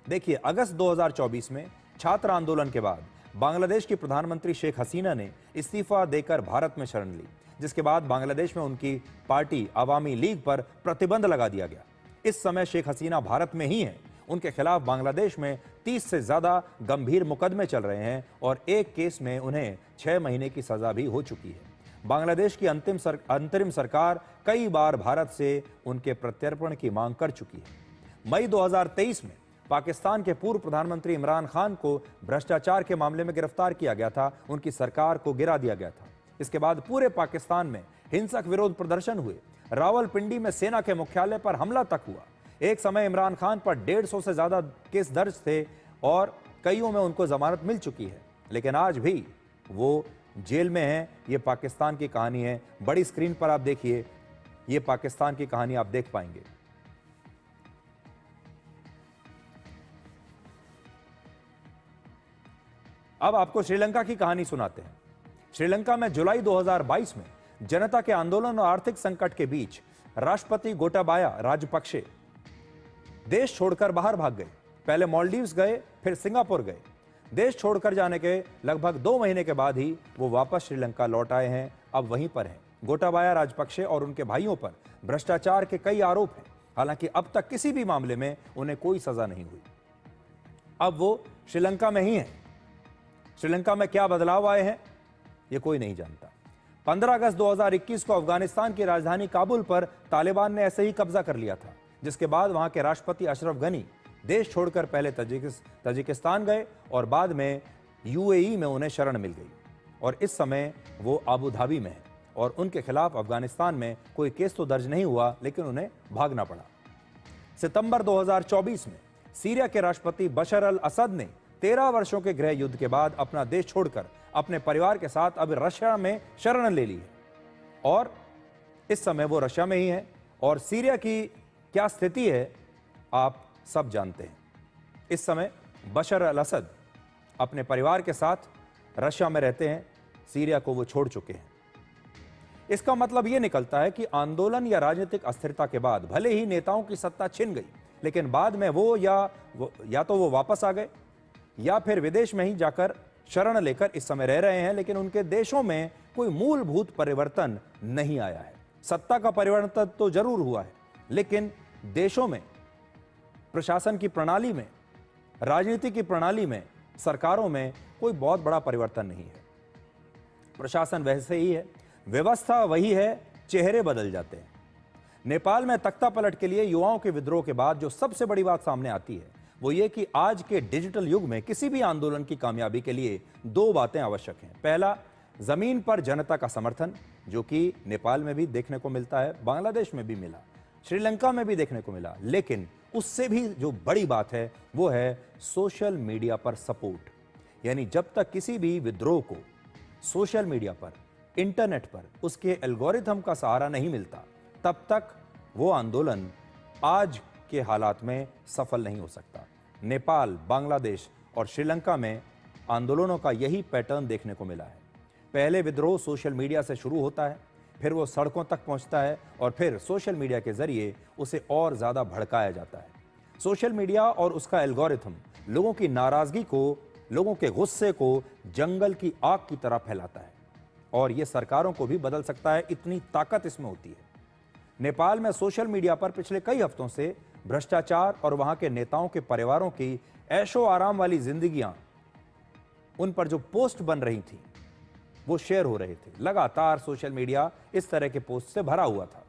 देखिए, अगस्त 2024 में छात्र आंदोलन के बाद बांग्लादेश की प्रधानमंत्री शेख हसीना ने इस्तीफा देकर भारत में शरण ली, जिसके बाद बांग्लादेश में उनकी पार्टी अवामी लीग पर प्रतिबंध लगा दिया गया। इस समय शेख हसीना भारत में ही हैं। उनके खिलाफ बांग्लादेश में 30 से ज्यादा गंभीर मुकदमे चल रहे हैं और एक केस में उन्हें 6 महीने की सजा भी हो चुकी है। बांग्लादेश की अंतरिम सरकार कई बार भारत से उनके प्रत्यर्पण की मांग कर चुकी है। मई 2023 में पाकिस्तान के पूर्व प्रधानमंत्री इमरान खान को भ्रष्टाचार के मामले में गिरफ्तार किया गया था, उनकी सरकार को गिरा दिया गया था। इसके बाद पूरे पाकिस्तान में हिंसक विरोध प्रदर्शन हुए। रावलपिंडी में सेना के मुख्यालय पर हमला तक हुआ। एक समय इमरान खान पर 150 से ज्यादा केस दर्ज थे और कईयों में उनको जमानत मिल चुकी है, लेकिन आज भी वो जेल में हैं। ये पाकिस्तान की कहानी है। बड़ी स्क्रीन पर आप देखिए, ये पाकिस्तान की कहानी आप देख पाएंगे। अब आपको श्रीलंका की कहानी सुनाते हैं। श्रीलंका में जुलाई 2022 में जनता के आंदोलन और आर्थिक संकट के बीच राष्ट्रपति गोटाबाया राजपक्षे देश छोड़कर बाहर भाग गए। पहले मालदीव्स गए, फिर सिंगापुर गए। देश छोड़कर जाने के लगभग 2 महीने के बाद ही वो वापस श्रीलंका लौट आए हैं, अब वहीं पर हैं। गोटाबाया राजपक्षे और उनके भाइयों पर भ्रष्टाचार के कई आरोप हैं, हालांकि अब तक किसी भी मामले में उन्हें कोई सजा नहीं हुई। अब वो श्रीलंका में ही हैं। श्रीलंका में क्या बदलाव आए हैं ये कोई नहीं जानता। 15 अगस्त 2021 को अफगानिस्तान की राजधानी काबुल पर तालिबान ने ऐसे ही कब्जा कर लिया था, जिसके बाद वहां के राष्ट्रपति अशरफ गनी देश छोड़कर पहले तजिकिस्तान गए और बाद में यूएई में उन्हें शरण मिल गई और इस समय वो अबू धाबी में है और उनके खिलाफ अफगानिस्तान में कोई केस तो दर्ज नहीं हुआ, लेकिन उन्हें भागना पड़ा। सितंबर 2024 में सीरिया के राष्ट्रपति बशर अल असद ने 13 वर्षों के गृह युद्ध के बाद अपना देश छोड़कर अपने परिवार के साथ अब रशिया में शरण ले ली है और इस समय वो रशिया में ही है। और सीरिया की क्या स्थिति है आप सब जानते हैं। इस समय बशर अल असद अपने परिवार के साथ रशिया में रहते हैं, सीरिया को वो छोड़ चुके हैं। इसका मतलब ये निकलता है कि आंदोलन या राजनीतिक अस्थिरता के बाद भले ही नेताओं की सत्ता छिन गई, लेकिन बाद में वो या तो वो वापस आ गए या फिर विदेश में ही जाकर शरण लेकर इस समय रह रहे हैं, लेकिन उनके देशों में कोई मूलभूत परिवर्तन नहीं आया है। सत्ता का परिवर्तन तो जरूर हुआ है, लेकिन देशों में, प्रशासन की प्रणाली में, राजनीति की प्रणाली में, सरकारों में कोई बहुत बड़ा परिवर्तन नहीं है। प्रशासन वैसे ही है, व्यवस्था वही है, चेहरे बदल जाते हैं। नेपाल में तख्ता पलट के लिए युवाओं के विद्रोह के बाद जो सबसे बड़ी बात सामने आती है वो ये कि आज के डिजिटल युग में किसी भी आंदोलन की कामयाबी के लिए 2 बातें आवश्यक हैं। पहला, जमीन पर जनता का समर्थन, जो कि नेपाल में भी देखने को मिलता है, बांग्लादेश में भी मिला, श्रीलंका में भी देखने को मिला, लेकिन उससे भी जो बड़ी बात है वो है सोशल मीडिया पर सपोर्ट। यानी जब तक किसी भी विद्रोह को सोशल मीडिया पर, इंटरनेट पर उसके एल्गोरिथम का सहारा नहीं मिलता, तब तक वो आंदोलन आज के हालात में सफल नहीं हो सकता। नेपाल, बांग्लादेश और श्रीलंका में आंदोलनों का यही पैटर्न देखने को मिला है। पहले विद्रोह सोशल मीडिया से शुरू होता है, फिर वो सड़कों तक पहुंचता है और फिर सोशल मीडिया के जरिए उसे और ज़्यादा भड़काया जाता है। सोशल मीडिया और उसका एल्गोरिथम लोगों की नाराज़गी को, लोगों के गुस्से को जंगल की आग की तरह फैलाता है और ये सरकारों को भी बदल सकता है, इतनी ताकत इसमें होती है। नेपाल में सोशल मीडिया पर पिछले कई हफ्तों से भ्रष्टाचार और वहां के नेताओं के परिवारों की ऐशो आराम वाली जिंदगियां, उन पर जो पोस्ट बन रही थी वो शेयर हो रहे थे। लगातार सोशल मीडिया इस तरह के पोस्ट से भरा हुआ था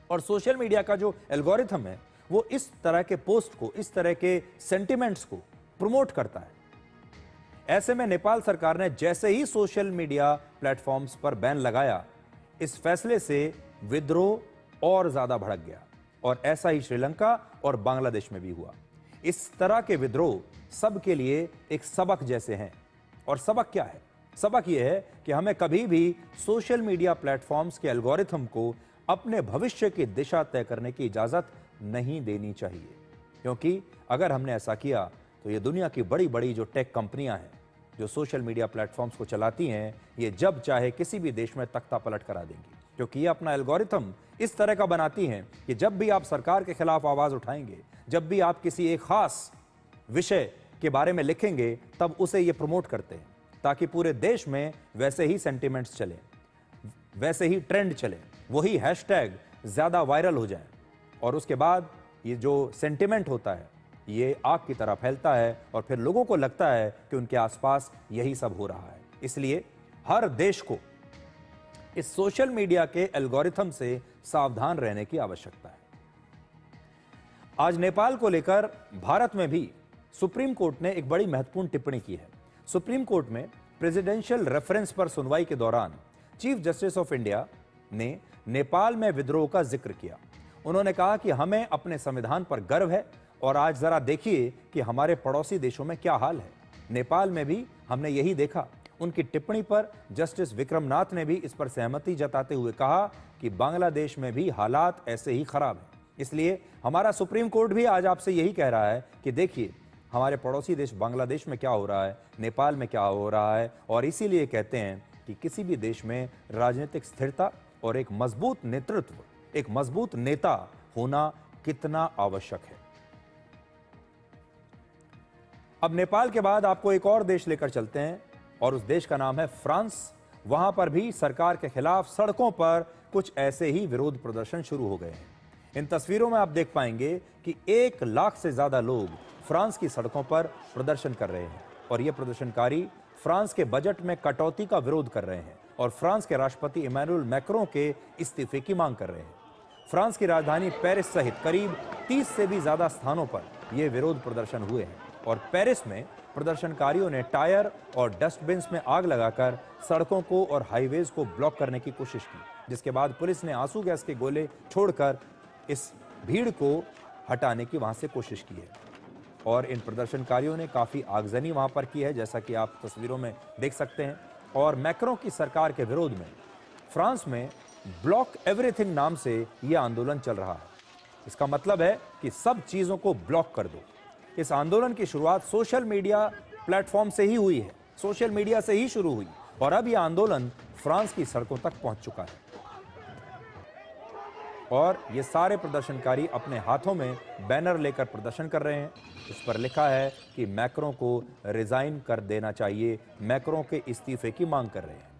और सोशल मीडिया का जो एल्गोरिथम है वो इस तरह के पोस्ट को, इस तरह के सेंटिमेंट्स को प्रमोट करता है। ऐसे में नेपाल सरकार ने जैसे ही सोशल मीडिया प्लेटफॉर्म्स पर बैन लगाया, इस फैसले से विद्रोह और ज्यादा भड़क गया और ऐसा ही श्रीलंका और बांग्लादेश में भी हुआ। इस तरह के विद्रोह सबके लिए एक सबक जैसे हैं। और सबक क्या है? सबक यह है कि हमें कभी भी सोशल मीडिया प्लेटफॉर्म्स के एल्गोरिथम को अपने भविष्य की दिशा तय करने की इजाजत नहीं देनी चाहिए, क्योंकि अगर हमने ऐसा किया तो ये दुनिया की बड़ी बड़ी जो टेक कंपनियां हैं, जो सोशल मीडिया प्लेटफॉर्म्स को चलाती हैं, ये जब चाहे किसी भी देश में तख्ता पलट करा देंगी, क्योंकि ये अपना एल्गोरिथम इस तरह का बनाती हैं कि जब भी आप सरकार के खिलाफ आवाज उठाएंगे, जब भी आप किसी एक खास विषय के बारे में लिखेंगे, तब उसे ये प्रमोट करते हैं ताकि पूरे देश में वैसे ही सेंटिमेंट्स चले, वैसे ही ट्रेंड चले, वही हैशटैग ज्यादा वायरल हो जाए और उसके बाद ये जो सेंटिमेंट होता है ये आग की तरह फैलता है और फिर लोगों को लगता है कि उनके आसपास यही सब हो रहा है। इसलिए हर देश को इस सोशल मीडिया के एल्गोरिथम से सावधान रहने की आवश्यकता है। आज नेपाल को लेकर भारत में भी सुप्रीम कोर्ट ने एक बड़ी महत्वपूर्ण टिप्पणी की है। सुप्रीम कोर्ट में प्रेसिडेंशियल रेफरेंस पर सुनवाई के दौरान चीफ जस्टिस ऑफ इंडिया ने नेपाल में विद्रोह का जिक्र किया। उन्होंने कहा कि हमें अपने संविधान पर गर्व है और आज जरा देखिए कि हमारे पड़ोसी देशों में क्या हाल है। नेपाल में भी हमने यही देखा। उनकी टिप्पणी पर जस्टिस विक्रमनाथ ने भी इस पर सहमति जताते हुए कहा कि बांग्लादेश में भी हालात ऐसे ही खराब हैं। इसलिए हमारा सुप्रीम कोर्ट भी आज आपसे यही कह रहा है कि देखिए हमारे पड़ोसी देश बांग्लादेश में क्या हो रहा है, नेपाल में क्या हो रहा है। और इसीलिए कहते हैं कि किसी भी देश में राजनीतिक स्थिरता और एक मजबूत नेतृत्व, एक मजबूत नेता होना कितना आवश्यक है। अब नेपाल के बाद आपको एक और देश लेकर चलते हैं और उस देश का नाम है फ्रांस। वहां पर भी सरकार के खिलाफ सड़कों पर कुछ ऐसे ही विरोध प्रदर्शन शुरू हो गए हैं। इन तस्वीरों में आप देख पाएंगे कि 1 लाख से ज्यादा लोग फ्रांस की सड़कों पर प्रदर्शन कर रहे हैं और ये प्रदर्शनकारी फ्रांस के बजट में कटौती का विरोध कर रहे हैं और फ्रांस के राष्ट्रपति इमैनुअल मैक्रों के इस्तीफे की मांग कर रहे हैं। फ्रांस की राजधानी पेरिस सहित करीब 30 से भी ज्यादा स्थानों पर यह विरोध प्रदर्शन हुए हैं और पेरिस में प्रदर्शनकारियों ने टायर और डस्टबिन्स में आग लगाकर सड़कों को और हाईवेज को ब्लॉक करने की कोशिश की, जिसके बाद पुलिस ने आंसू गैस के गोले छोड़कर इस भीड़ को हटाने की वहां से कोशिश की है। और इन प्रदर्शनकारियों ने काफी आगजनी वहां पर की है, जैसा कि आप तस्वीरों में देख सकते हैं। और मैक्रों की सरकार के विरोध में फ्रांस में ब्लॉक एवरीथिंग नाम से यह आंदोलन चल रहा है। इसका मतलब है कि सब चीजों को ब्लॉक कर दो। इस आंदोलन की शुरुआत सोशल मीडिया प्लेटफॉर्म से ही हुई है, सोशल मीडिया से ही शुरू हुई और अब यह आंदोलन फ्रांस की सड़कों तक पहुंच चुका है। और ये सारे प्रदर्शनकारी अपने हाथों में बैनर लेकर प्रदर्शन कर रहे हैं। उस पर लिखा है कि मैक्रों को रिजाइन कर देना चाहिए, मैक्रों के इस्तीफे की मांग कर रहे हैं।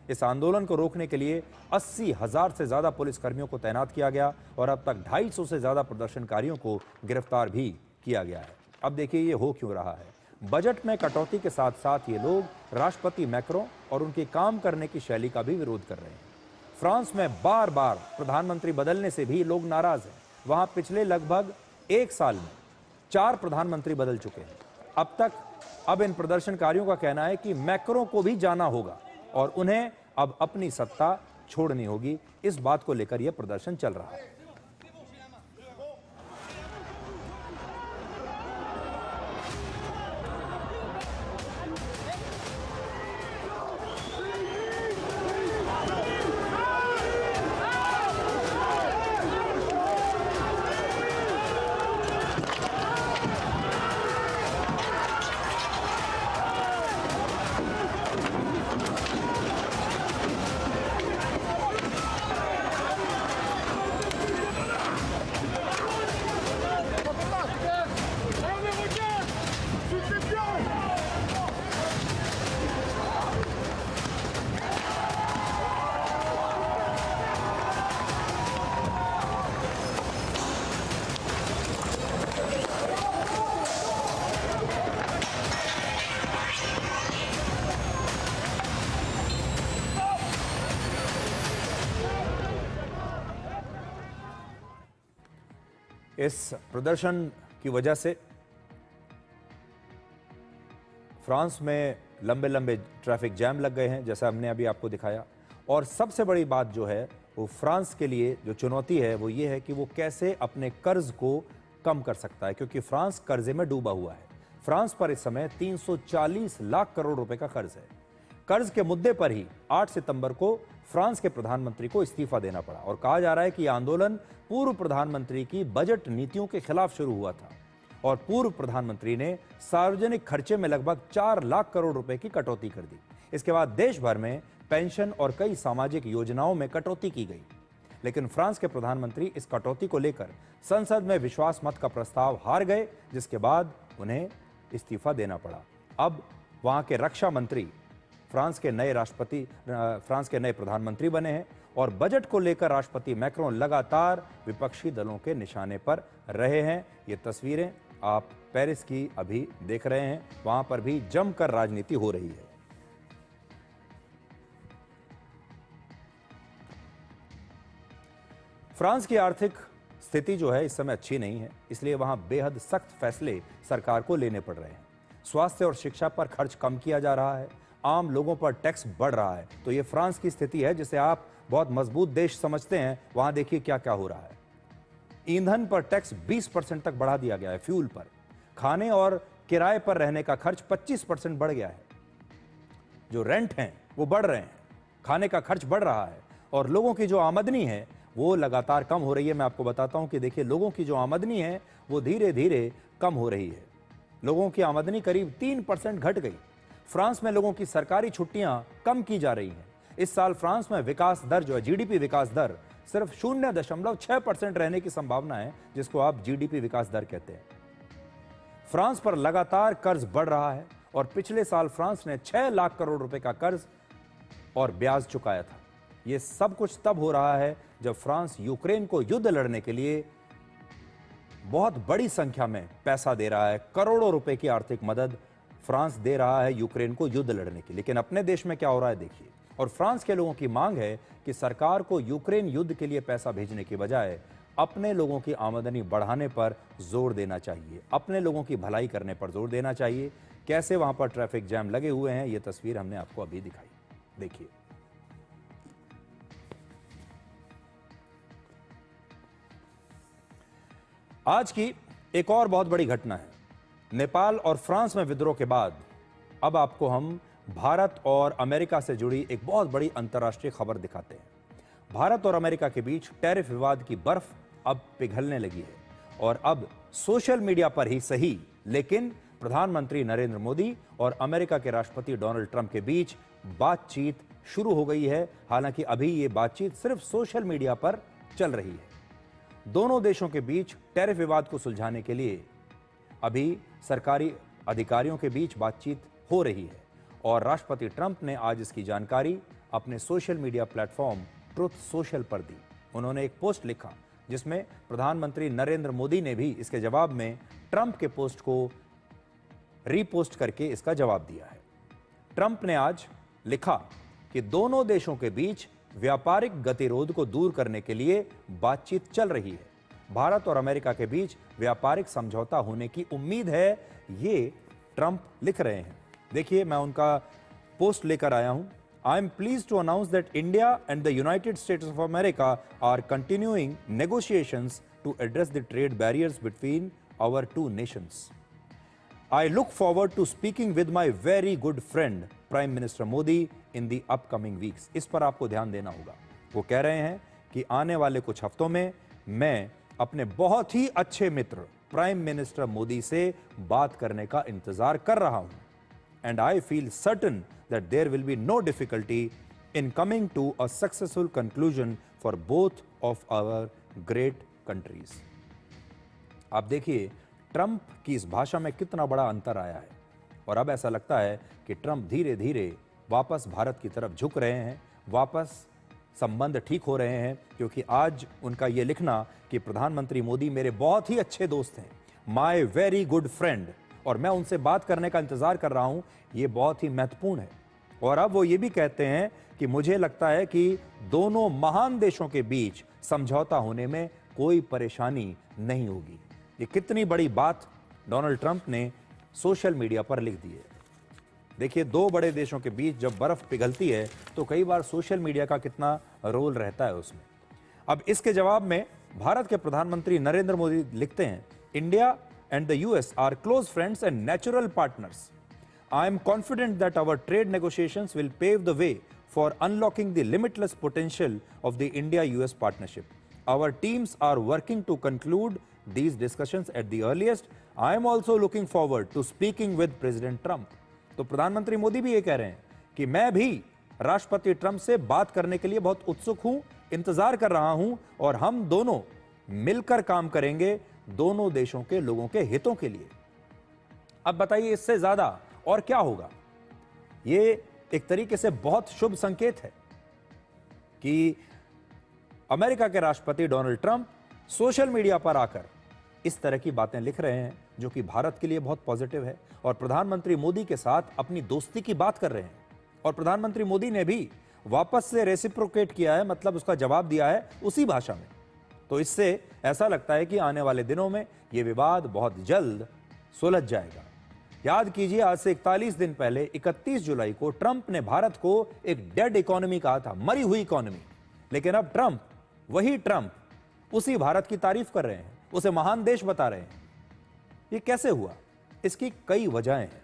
इस आंदोलन को रोकने के लिए 80,000 से ज्यादा पुलिसकर्मियों को तैनात किया गया और अब तक 250 से ज्यादा प्रदर्शनकारियों को गिरफ्तार भी किया गया है। अब देखिए ये हो क्यों रहा है। बजट में कटौती के साथ साथ ये लोग राष्ट्रपति मैक्रों और उनके काम करने की शैली का भी विरोध कर रहे हैं। फ्रांस में बार बार प्रधानमंत्री बदलने से भी लोग नाराज हैं। वहां पिछले लगभग 1 साल में 4 प्रधानमंत्री बदल चुके हैं। अब इन प्रदर्शनकारियों का कहना है कि मैक्रों को भी जाना होगा और उन्हें अब अपनी सत्ता छोड़नी होगी। इस बात को लेकर यह प्रदर्शन चल रहा है। इस प्रदर्शन की वजह से फ्रांस में लंबे लंबे ट्रैफिक जैम लग गए हैं, जैसा हमने अभी आपको दिखाया। और सबसे बड़ी बात जो है वो फ्रांस के लिए जो चुनौती है वो ये है कि वो कैसे अपने कर्ज को कम कर सकता है, क्योंकि फ्रांस कर्जे में डूबा हुआ है। फ्रांस पर इस समय 340 लाख करोड़ रुपए का कर्ज है। कर्ज के मुद्दे पर ही 8 सितंबर को फ्रांस के प्रधानमंत्री को इस्तीफा देना पड़ा और कहा जा रहा है कि यह आंदोलन पूर्व प्रधानमंत्री की बजट नीतियों के खिलाफ शुरू हुआ था और पूर्व प्रधानमंत्री ने सार्वजनिक खर्चे में लगभग 4 लाख करोड़ रुपए की कटौती कर दी। इसके बाद देश भर में पेंशन और कई सामाजिक योजनाओं में कटौती की गई, लेकिन फ्रांस के प्रधानमंत्री इस कटौती को लेकर संसद में विश्वास मत का प्रस्ताव हार गए, जिसके बाद उन्हें इस्तीफा देना पड़ा। अब वहां के रक्षा मंत्री फ्रांस के नए प्रधानमंत्री बने हैं और बजट को लेकर राष्ट्रपति मैक्रोन लगातार विपक्षी दलों के निशाने पर रहे हैं। ये तस्वीरें आप पेरिस की अभी देख रहे हैं, वहां पर भी जमकर राजनीति हो रही है। फ्रांस की आर्थिक स्थिति जो है इस समय अच्छी नहीं है, इसलिए वहां बेहद सख्त फैसले सरकार को लेने पड़ रहे हैं। स्वास्थ्य और शिक्षा पर खर्च कम किया जा रहा है, आम लोगों पर टैक्स बढ़ रहा है। तो ये फ्रांस की स्थिति है जिसे आप बहुत मजबूत देश समझते हैं। वहां देखिए क्या क्या हो रहा है। ईंधन पर टैक्स 20% तक बढ़ा दिया गया है, फ्यूल पर। खाने और किराए पर रहने का खर्च 25% बढ़ गया है। जो रेंट हैं वो बढ़ रहे हैं, खाने का खर्च बढ़ रहा है और लोगों की जो आमदनी है वो लगातार कम हो रही है। मैं आपको बताता हूं कि देखिए, लोगों की जो आमदनी है वो धीरे धीरे कम हो रही है। लोगों की आमदनी करीब 3% घट गई। फ्रांस में लोगों की सरकारी छुट्टियां कम की जा रही हैं। इस साल फ्रांस में विकास दर जो है, जीडीपी विकास दर सिर्फ 0.6% रहने की संभावना है, जिसको आप जीडीपी विकास दर कहते हैं। फ्रांस पर लगातार कर्ज बढ़ रहा है और पिछले साल फ्रांस ने 6 लाख करोड़ रुपए का कर्ज और ब्याज चुकाया था। यह सब कुछ तब हो रहा है जब फ्रांस यूक्रेन को युद्ध लड़ने के लिए बहुत बड़ी संख्या में पैसा दे रहा है। करोड़ों रुपए की आर्थिक मदद फ्रांस दे रहा है यूक्रेन को युद्ध लड़ने की। लेकिन अपने देश में क्या हो रहा है देखिए। और फ्रांस के लोगों की मांग है कि सरकार को यूक्रेन युद्ध के लिए पैसा भेजने की बजाय अपने लोगों की आमदनी बढ़ाने पर जोर देना चाहिए, अपने लोगों की भलाई करने पर जोर देना चाहिए। कैसे वहां पर ट्रैफिक जैम लगे हुए हैं, यह तस्वीर हमने आपको अभी दिखाई, देखिए। आज की एक और बहुत बड़ी घटना है। नेपाल और फ्रांस में विद्रोह के बाद अब आपको हम भारत और अमेरिका से जुड़ी एक बहुत बड़ी अंतर्राष्ट्रीय खबर दिखाते हैं। भारत और अमेरिका के बीच टैरिफ विवाद की बर्फ अब पिघलने लगी है और अब सोशल मीडिया पर ही सही, लेकिन प्रधानमंत्री नरेंद्र मोदी और अमेरिका के राष्ट्रपति डोनाल्ड ट्रंप के बीच बातचीत शुरू हो गई है। हालांकि अभी ये बातचीत सिर्फ सोशल मीडिया पर चल रही है। दोनों देशों के बीच टैरिफ विवाद को सुलझाने के लिए अभी सरकारी अधिकारियों के बीच बातचीत हो रही है और राष्ट्रपति ट्रंप ने आज इसकी जानकारी अपने social media platform truth social पर दी। उन्होंने एक पोस्ट लिखा जिसमें प्रधानमंत्री नरेंद्र मोदी ने भी इसके जवाब में ट्रंप के पोस्ट को रीपोस्ट करके इसका जवाब दिया है। ट्रंप ने आज लिखा कि दोनों देशों के बीच व्यापारिक गतिरोध को दूर करने के लिए बातचीत चल रही है। भारत और अमेरिका के बीच व्यापारिक समझौता होने की उम्मीद है, ये ट्रंप लिख रहे हैं। देखिए, मैं उनका पोस्ट लेकर आया हूं। I am pleased to announce that India and the United States of America are continuing negotiations to address the trade barriers between our two nations. I look forward to speaking with my very good friend Prime Minister Modi in the upcoming weeks। इस पर आपको ध्यान देना होगा। वो कह रहे हैं कि आने वाले कुछ हफ्तों में मैं अपने बहुत ही अच्छे मित्र प्राइम मिनिस्टर मोदी से बात करने का इंतजार कर रहा हूं। And I feel certain that there will be no difficulty in coming to a successful conclusion for both of our great countries। आप देखिए ट्रंप की इस भाषा में कितना बड़ा अंतर आया है और अब ऐसा लगता है कि ट्रंप धीरे धीरे वापस भारत की तरफ झुक रहे हैं, वापस संबंध ठीक हो रहे हैं, क्योंकि आज उनका ये लिखना कि प्रधानमंत्री मोदी मेरे बहुत ही अच्छे दोस्त हैं, माय वेरी गुड फ्रेंड, और मैं उनसे बात करने का इंतजार कर रहा हूं, ये बहुत ही महत्वपूर्ण है। और अब वो ये भी कहते हैं कि मुझे लगता है कि दोनों महान देशों के बीच समझौता होने में कोई परेशानी नहीं होगी। ये कितनी बड़ी बात डोनाल्ड ट्रंप ने सोशल मीडिया पर लिख दी है। देखिए, दो बड़े देशों के बीच जब बर्फ पिघलती है तो कई बार सोशल मीडिया का कितना रोल रहता है उसमें। अब इसके जवाब में भारत के प्रधानमंत्री नरेंद्र मोदी लिखते हैं, India and the US are close friends and natural partners. I am confident that our trade negotiations will pave the way for unlocking the limitless potential of the India-US partnership. Our teams are working to conclude these discussions at the earliest. I am also looking forward to speaking with President Trump. तो प्रधानमंत्री मोदी भी ये कह रहे हैं कि मैं भी राष्ट्रपति ट्रंप से बात करने के लिए बहुत उत्सुक हूं, इंतजार कर रहा हूं और हम दोनों मिलकर काम करेंगे दोनों देशों के लोगों के हितों के लिए। अब बताइए, इससे ज्यादा और क्या होगा? ये एक तरीके से बहुत शुभ संकेत है कि अमेरिका के राष्ट्रपति डोनाल्ड ट्रंप सोशल मीडिया पर आकर इस तरह की बातें लिख रहे हैं जो कि भारत के लिए बहुत पॉजिटिव है, और प्रधानमंत्री मोदी के साथ अपनी दोस्ती की बात कर रहे हैं। और प्रधानमंत्री मोदी ने भी वापस से रेसिप्रोकेट किया है, मतलब उसका जवाब दिया है उसी भाषा में। तो इससे ऐसा लगता है कि आने वाले दिनों में यह विवाद बहुत जल्द सुलझ जाएगा। याद कीजिए, आज से 41 दिन पहले 31 जुलाई को ट्रंप ने भारत को एक डेड इकोनॉमी कहा था, मरी हुई इकोनॉमी। लेकिन अब ट्रंप, वही ट्रंप, उसी भारत की तारीफ कर रहे हैं, उसे महान देश बता रहे हैं। ये कैसे हुआ? इसकी कई वजहें हैं।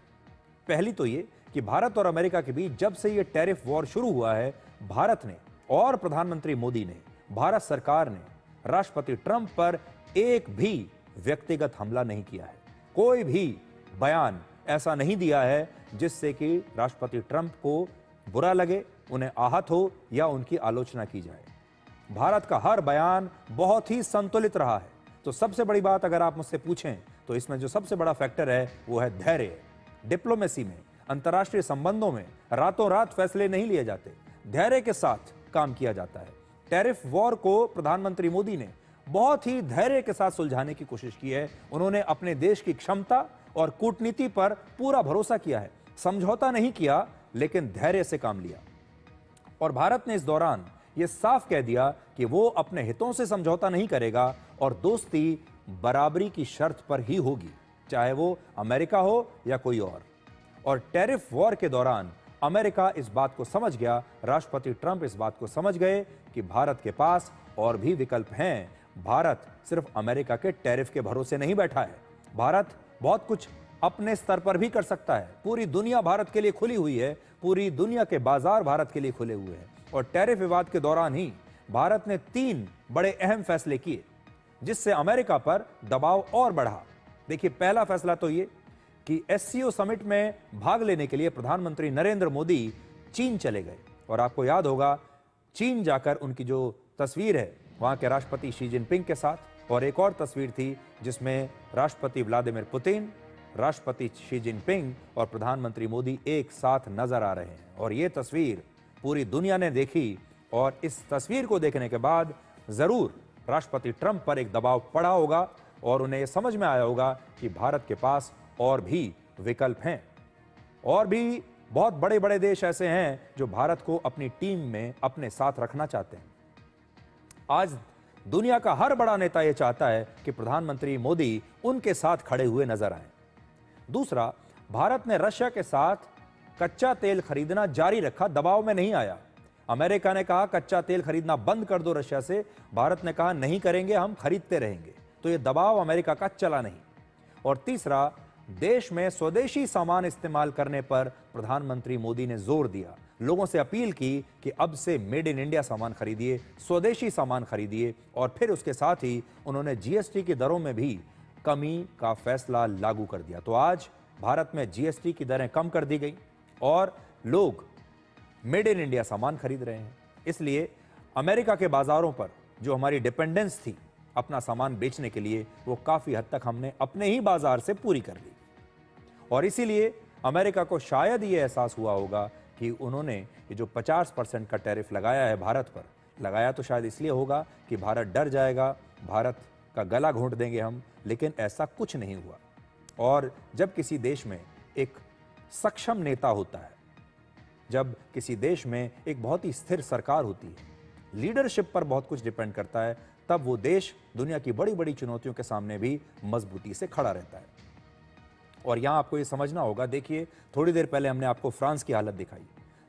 पहली तो ये कि भारत और अमेरिका के बीच जब से ये टैरिफ वॉर शुरू हुआ है, भारत ने और प्रधानमंत्री मोदी ने, भारत सरकार ने राष्ट्रपति ट्रंप पर एक भी व्यक्तिगत हमला नहीं किया है। कोई भी बयान ऐसा नहीं दिया है जिससे कि राष्ट्रपति ट्रंप को बुरा लगे, उन्हें आहत हो या उनकी आलोचना की जाए। भारत का हर बयान बहुत ही संतुलित रहा है। तो सबसे बड़ी बात अगर आप मुझसे पूछें तो इसमें जो सबसे बड़ा फैक्टर है वो है धैर्य। डिप्लोमेसी में, अंतर्राष्ट्रीय संबंधों में रातों रात फैसले नहीं लिए जाते, धैर्य के साथ काम किया जाता है। टैरिफ वॉर को प्रधानमंत्री मोदी ने बहुत ही धैर्य के साथ सुलझाने की कोशिश की है। उन्होंने अपने देश की क्षमता और कूटनीति पर पूरा भरोसा किया है, समझौता नहीं किया लेकिन धैर्य से काम लिया। और भारत ने इस दौरान यह साफ कह दिया कि वो अपने हितों से समझौता नहीं करेगा और दोस्ती बराबरी की शर्त पर ही होगी, चाहे वो अमेरिका हो या कोई और टैरिफ वॉर के दौरान अमेरिका इस बात को समझ गया, राष्ट्रपति ट्रंप इस बात को समझ गए कि भारत के पास और भी विकल्प हैं। भारत सिर्फ अमेरिका के टैरिफ के भरोसे नहीं बैठा है, भारत बहुत कुछ अपने स्तर पर भी कर सकता है। पूरी दुनिया भारत के लिए खुली हुई है, पूरी दुनिया के बाजार भारत के लिए खुले हुए हैं। और टैरिफ विवाद के दौरान ही भारत ने 3 बड़े अहम फैसले किए जिससे अमेरिका पर दबाव और बढ़ा। देखिए, पहला फैसला तो ये कि एससीओ समिट में भाग लेने के लिए प्रधानमंत्री नरेंद्र मोदी चीन चले गए। और आपको याद होगा, चीन जाकर उनकी जो तस्वीर है वहां के राष्ट्रपति शी जिनपिंग के साथ, और एक और तस्वीर थी जिसमें राष्ट्रपति व्लादिमीर पुतिन, राष्ट्रपति शी जिनपिंग और प्रधानमंत्री मोदी एक साथ नजर आ रहे हैं। और ये तस्वीर पूरी दुनिया ने देखी और इस तस्वीर को देखने के बाद जरूर राष्ट्रपति ट्रंप पर एक दबाव पड़ा होगा और उन्हें यह समझ में आया होगा कि भारत के पास और भी विकल्प हैं। और भी बहुत बड़े बड़े देश ऐसे हैं जो भारत को अपनी टीम में अपने साथ रखना चाहते हैं। आज दुनिया का हर बड़ा नेता यह चाहता है कि प्रधानमंत्री मोदी उनके साथ खड़े हुए नजर आए। दूसरा, भारत ने रशिया के साथ कच्चा तेल खरीदना जारी रखा, दबाव में नहीं आया। अमेरिका ने कहा कच्चा तेल खरीदना बंद कर दो रशिया से, भारत ने कहा नहीं करेंगे, हम खरीदते रहेंगे। तो यह दबाव अमेरिका का चला नहीं। और तीसरा, देश में स्वदेशी सामान इस्तेमाल करने पर प्रधानमंत्री मोदी ने जोर दिया, लोगों से अपील की कि अब से मेड इन इंडिया सामान खरीदिए, स्वदेशी सामान खरीदिए। और फिर उसके साथ ही उन्होंने जीएसटी की दरों में भी कमी का फैसला लागू कर दिया। तो आज भारत में जीएसटी की दरें कम कर दी गई और लोग मेड इन इंडिया सामान खरीद रहे हैं। इसलिए अमेरिका के बाजारों पर जो हमारी डिपेंडेंस थी अपना सामान बेचने के लिए, वो काफी हद तक हमने अपने ही बाजार से पूरी कर ली। और इसीलिए अमेरिका को शायद ये एहसास हुआ होगा कि उन्होंने ये जो 50% का टैरिफ लगाया है भारत पर, लगाया तो शायद इसलिए होगा कि भारत डर जाएगा, भारत का गला घोंट देंगे हम, लेकिन ऐसा कुछ नहीं हुआ। और जब किसी देश में एक सक्षम नेता होता है, जब किसी देश में एक बहुत ही स्थिर सरकार होती है, लीडरशिप पर बहुत कुछ डिपेंड करता है, तब वो देश दुनिया की बड़ी बड़ी चुनौतियों के सामने भी मजबूती से खड़ा रहता है। और यहाँ आपको ये समझना होगा, देखिए थोड़ी देर पहले हमने आपको फ्रांस की हालत दिखाई,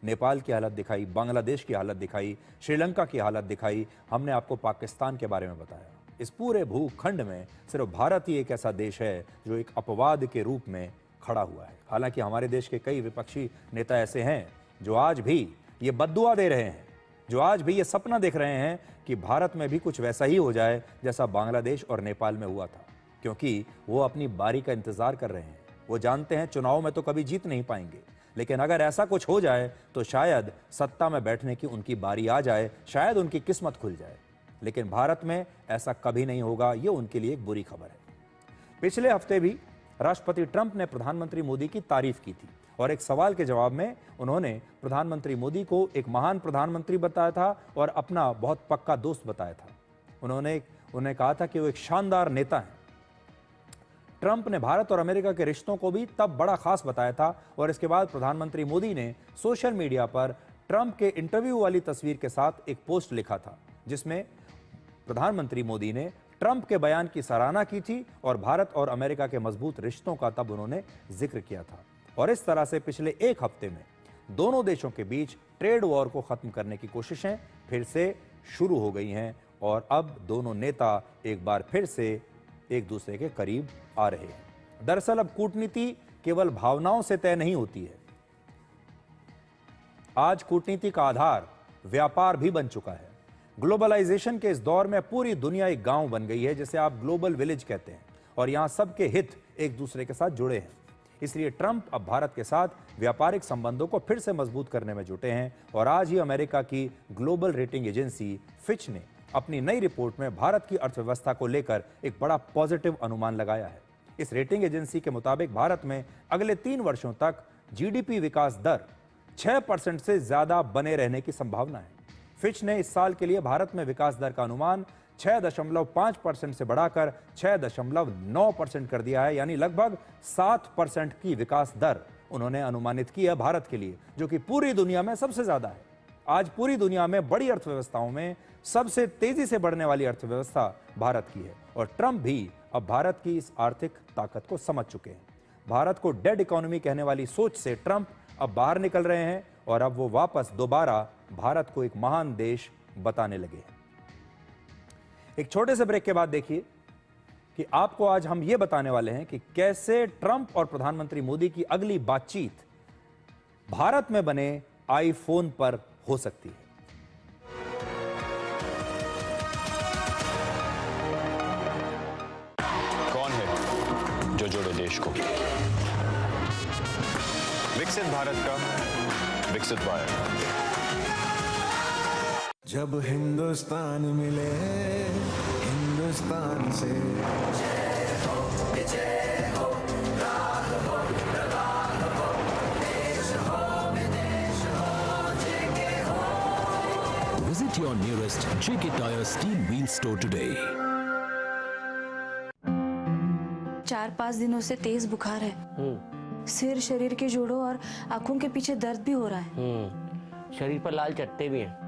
नेपाल की हालत दिखाई, बांग्लादेश की हालत दिखाई, श्रीलंका की हालत दिखाई, हमने आपको पाकिस्तान के बारे में बताया। इस पूरे भूखंड में सिर्फ भारत ही एक ऐसा देश है जो एक अपवाद के रूप में खड़ा हुआ है। हालांकि हमारे देश के कई विपक्षी नेता ऐसे हैं जो आज भी ये बद्दुआ दे रहे हैं, जो आज भी ये सपना देख रहे हैं कि भारत में भी कुछ वैसा ही हो जाए जैसा बांग्लादेश और नेपाल में हुआ था, क्योंकि वो अपनी बारी का इंतजार कर रहे हैं। वो जानते हैं चुनाव में तो कभी जीत नहीं पाएंगे, लेकिन अगर ऐसा कुछ हो जाए तो शायद सत्ता में बैठने की उनकी बारी आ जाए, शायद उनकी किस्मत खुल जाए। लेकिन भारत में ऐसा कभी नहीं होगा, ये उनके लिए एक बुरी खबर है। पिछले हफ्ते भी राष्ट्रपति ट्रंप ने प्रधानमंत्री मोदी की तारीफ की थी और एक सवाल के जवाब में उन्होंने प्रधानमंत्री मोदी को एक महान प्रधानमंत्री बताया था और अपना बहुत पक्का दोस्त बताया था। उन्होंने कहा था कि वो एक शानदार नेता हैं। ट्रंप ने भारत और अमेरिका के रिश्तों को भी तब बड़ा खास बताया था और इसके बाद प्रधानमंत्री मोदी ने सोशल मीडिया पर ट्रंप के इंटरव्यू वाली तस्वीर के साथ एक पोस्ट लिखा था, जिसमें प्रधानमंत्री मोदी ने ट्रंप के बयान की सराहना की थी और भारत और अमेरिका के मजबूत रिश्तों का तब उन्होंने जिक्र किया था। और इस तरह से पिछले एक हफ्ते में दोनों देशों के बीच ट्रेड वॉर को खत्म करने की कोशिशें फिर से शुरू हो गई हैं और अब दोनों नेता एक बार फिर से एक दूसरे के करीब आ रहे हैं। दरअसल अब कूटनीति केवल भावनाओं से तय नहीं होती है। आज कूटनीति का आधार व्यापार भी बन चुका है। ग्लोबलाइजेशन के इस दौर में पूरी दुनिया एक गांव बन गई है, जिसे आप ग्लोबल विलेज कहते हैं, और यहां सबके हित एक दूसरे के साथ जुड़े हैं। इसलिए ट्रंप अब भारत के साथ व्यापारिक संबंधों को फिर से मजबूत करने में जुटे हैं और आज ही अमेरिका की ग्लोबल रेटिंग एजेंसी फिच ने अपनी नई रिपोर्ट में भारत की अर्थव्यवस्था को लेकर एक बड़ा पॉजिटिव अनुमान लगाया है। इस रेटिंग एजेंसी के मुताबिक भारत में अगले 3 वर्षों तक जीडीपी विकास दर 6% से ज्यादा बने रहने की संभावना है। फिच ने इस साल के लिए भारत में विकास दर का अनुमान 6.5% से बढ़ाकर 6.9% कर दिया है, यानी लगभग 7% की विकास दर उन्होंने अनुमानित की है भारत के लिए, जो कि पूरी दुनिया में सबसे ज्यादा है। आज पूरी दुनिया में बड़ी अर्थव्यवस्थाओं में सबसे तेजी से बढ़ने वाली अर्थव्यवस्था भारत की है और ट्रंप भी अब भारत की इस आर्थिक ताकत को समझ चुके हैं। भारत को डेड इकोनॉमी कहने वाली सोच से ट्रंप अब बाहर निकल रहे हैं और अब वो वापस दोबारा भारत को एक महान देश बताने लगे हैं। एक छोटे से ब्रेक के बाद देखिए कि आपको आज हम ये बताने वाले हैं कि कैसे ट्रंप और प्रधानमंत्री मोदी की अगली बातचीत भारत में बने आईफोन पर हो सकती है।
कौन है जो जोड़े देश को? विकसित भारत का विकसित वायर।
जब हिंदुस्तान मिले हिंदुस्तान से, जय हो विजय हो, राग हो प्रवाह हो, देश हो विदेश हो, जेके हो।
Visit your nearest JK Tyre Steel Wheel store today.
4-5 दिनों से तेज बुखार है। सिर, शरीर के जोड़ों और आंखों के पीछे दर्द भी हो रहा है।
शरीर पर लाल चट्टे भी हैं।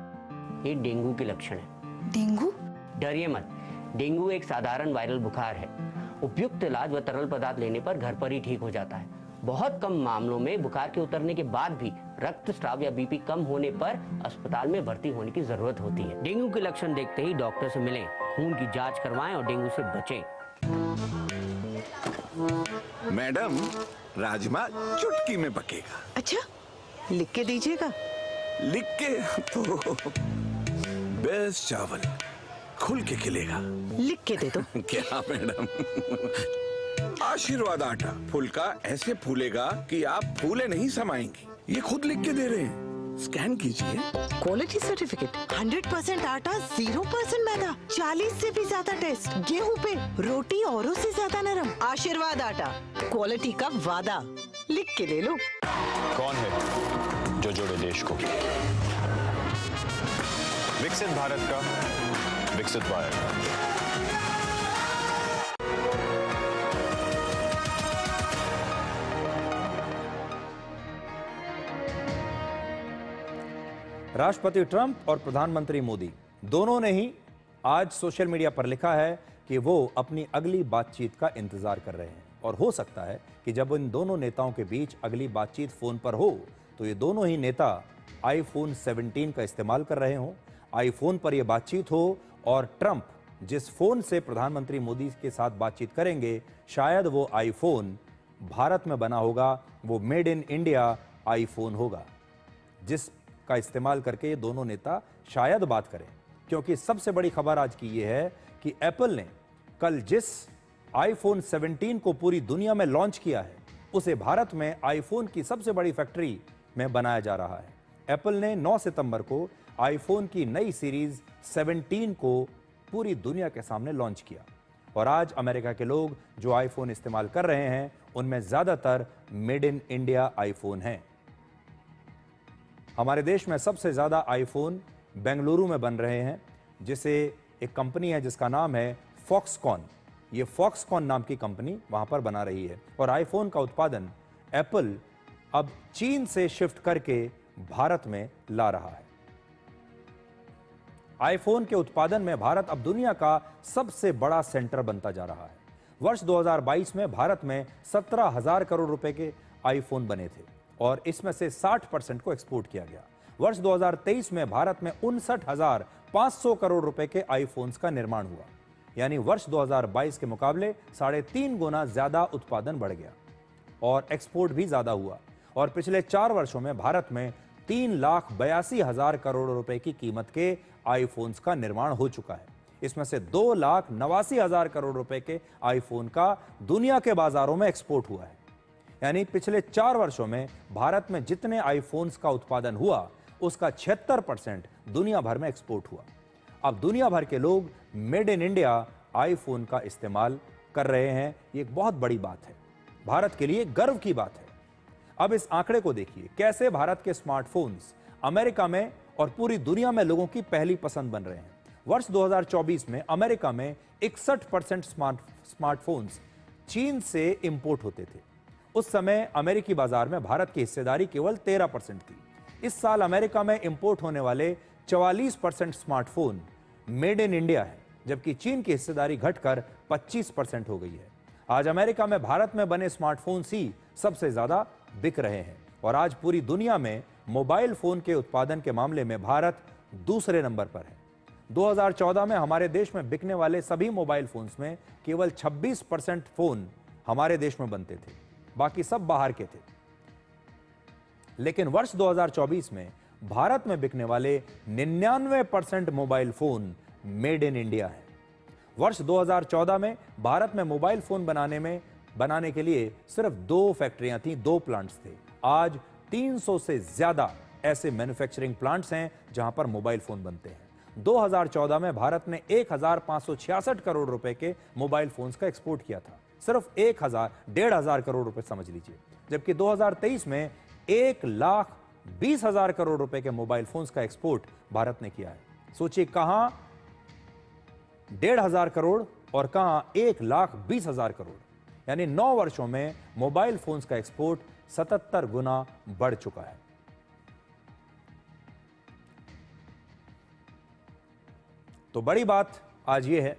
ये डेंगू के लक्षण है।
डेंगू?
डरिए मत, डेंगू एक साधारण वायरल बुखार है। उपयुक्त इलाज व तरल पदार्थ लेने पर घर पर ही ठीक हो जाता है। बहुत कम मामलों में बुखार के उतरने के बाद भी रक्तस्राव या बीपी कम होने पर अस्पताल में भर्ती होने की जरूरत होती है। डेंगू के लक्षण देखते ही डॉक्टर से मिलें, खून की जांच करवाएं और डेंगू से बचें।
मैडम, राजमा चुटकी में पकेगा।
अच्छा, लिख के दीजिएगा।
लिख के तो बेस्ट चावल खुल के खिलेगा।
लिख के दे दो।
क्या मैडम? आशीर्वाद आटा फुल्का ऐसे फूलेगा कि आप फूले नहीं समाएंगी। ये खुद लिख के दे रहे हैं, स्कैन कीजिए।
क्वालिटी सर्टिफिकेट, 100% आटा, 0% मैदा, 40 से भी ज्यादा टेस्ट, गेहूं पे रोटी औरों से ज्यादा नरम। आशीर्वाद आटा, क्वालिटी का वादा। लिख के ले लो।
कौन है जो जोड़े देश को? विकसित भारत का विकसित वायर।
राष्ट्रपति ट्रंप और प्रधानमंत्री मोदी दोनों ने ही आज सोशल मीडिया पर लिखा है कि वो अपनी अगली बातचीत का इंतजार कर रहे हैं और हो सकता है कि जब इन दोनों नेताओं के बीच अगली बातचीत फोन पर हो तो ये दोनों ही नेता आईफोन 17 का इस्तेमाल कर रहे हों, आईफोन पर यह बातचीत हो और ट्रंप जिस फोन से प्रधानमंत्री मोदी के साथ बातचीत करेंगे शायद वो आईफोन भारत में बना होगा, वो मेड इन इंडिया आईफोन होगा जिसका इस्तेमाल करके ये दोनों नेता शायद बात करें। क्योंकि सबसे बड़ी खबर आज की ये है कि एप्पल ने कल जिस आईफोन 17 को पूरी दुनिया में लॉन्च किया है उसे भारत में आईफोन की सबसे बड़ी फैक्ट्री में बनाया जा रहा है। एप्पल ने 9 सितंबर को आईफोन की नई सीरीज 17 को पूरी दुनिया के सामने लॉन्च किया और आज अमेरिका के लोग जो आईफोन इस्तेमाल कर रहे हैं उनमें ज्यादातर मेड इन इंडिया आईफोन हैं। हमारे देश में सबसे ज्यादा आईफोन बेंगलुरु में बन रहे हैं, जिसे एक कंपनी है जिसका नाम है फॉक्सकॉन। ये फॉक्सकॉन नाम की कंपनी वहां पर बना रही है और आईफोन का उत्पादन एप्पल अब चीन से शिफ्ट करके भारत में ला रहा है। आईफोन के उत्पादन में भारत अब दुनिया का सबसे बड़ा सेंटर बनता जा रहा है। वर्ष 2022 में भारत में 17,000 करोड़ रुपए के आईफोन बने थे और इसमें से 60% को एक्सपोर्ट किया गया। वर्ष 2023 में भारत में 59,500 करोड़ रुपए के आईफोन्स का निर्माण हुआ, यानी वर्ष 2022 के मुकाबले 3.5 गुना ज्यादा उत्पादन बढ़ गया और एक्सपोर्ट भी ज्यादा हुआ। और पिछले 4 वर्षों में भारत में 3,82,000 करोड़ रुपए की कीमत के आईफोन्स का निर्माण हो चुका है। इसमें से 2,89,000 करोड़ रुपए के आईफोन का दुनिया के बाजारों में एक्सपोर्ट हुआ है। यानी पिछले 4 वर्षों में भारत में जितने आईफोन्स का उत्पादन हुआ उसका 76% दुनिया भर में एक्सपोर्ट हुआ। अब दुनिया भर के लोग मेड इन इंडिया आईफोन का इस्तेमाल कर रहे हैं। ये एक बहुत बड़ी बात है, भारत के लिए गर्व की बात है। अब इस आंकड़े को देखिए, कैसे भारत के स्मार्टफोन्स अमेरिका में और पूरी दुनिया में लोगों की पहली पसंद बन रहे हैं। वर्ष 2024 में अमेरिका में 61% स्मार्टफोन्स चीन से इंपोर्ट होते थे। उस समय अमेरिकी बाजार में भारत की हिस्सेदारी केवल 13% थी। इस साल अमेरिका में इंपोर्ट होने वाले 44% स्मार्टफोन मेड इन इंडिया है, जबकि चीन की हिस्सेदारी घटकर 25% हो गई है। आज अमेरिका में भारत में बने स्मार्टफोन्स ही सबसे ज्यादा बिक रहे हैं और आज पूरी दुनिया में मोबाइल फोन के उत्पादन के मामले में भारत दूसरे नंबर पर है। 2014 में हमारे देश में बिकने वाले सभी मोबाइल फोन्स में केवल 26% फोन हमारे देश में बनते थे, बाकी सब बाहर के थे। लेकिन वर्ष 2024 में भारत में बिकने वाले 99% mobile phone made in India है। वर्ष 2014 में भारत में मोबाइल फोन बनाने के लिए सिर्फ 2 फैक्ट्रियां थीं, 2 प्लांट्स थे। आज 300 से ज्यादा ऐसे मैन्युफैक्चरिंग प्लांट्स हैं जहां पर मोबाइल फोन बनते हैं। 2014 में भारत ने 1,566 करोड़ रुपए के मोबाइल फोन्स का एक्सपोर्ट किया था, सिर्फ 1,500 करोड़ रुपए समझ लीजिए, जबकि 2023 में 1,20,000 करोड़ रुपए के मोबाइल फोन्स का एक्सपोर्ट भारत ने किया है। सोचिए, कहां 1,500 करोड़ और कहां 1,20,000 करोड़, यानी 9 वर्षों में मोबाइल फोन्स का एक्सपोर्ट 77 गुना बढ़ चुका है। तो बड़ी बात आज यह है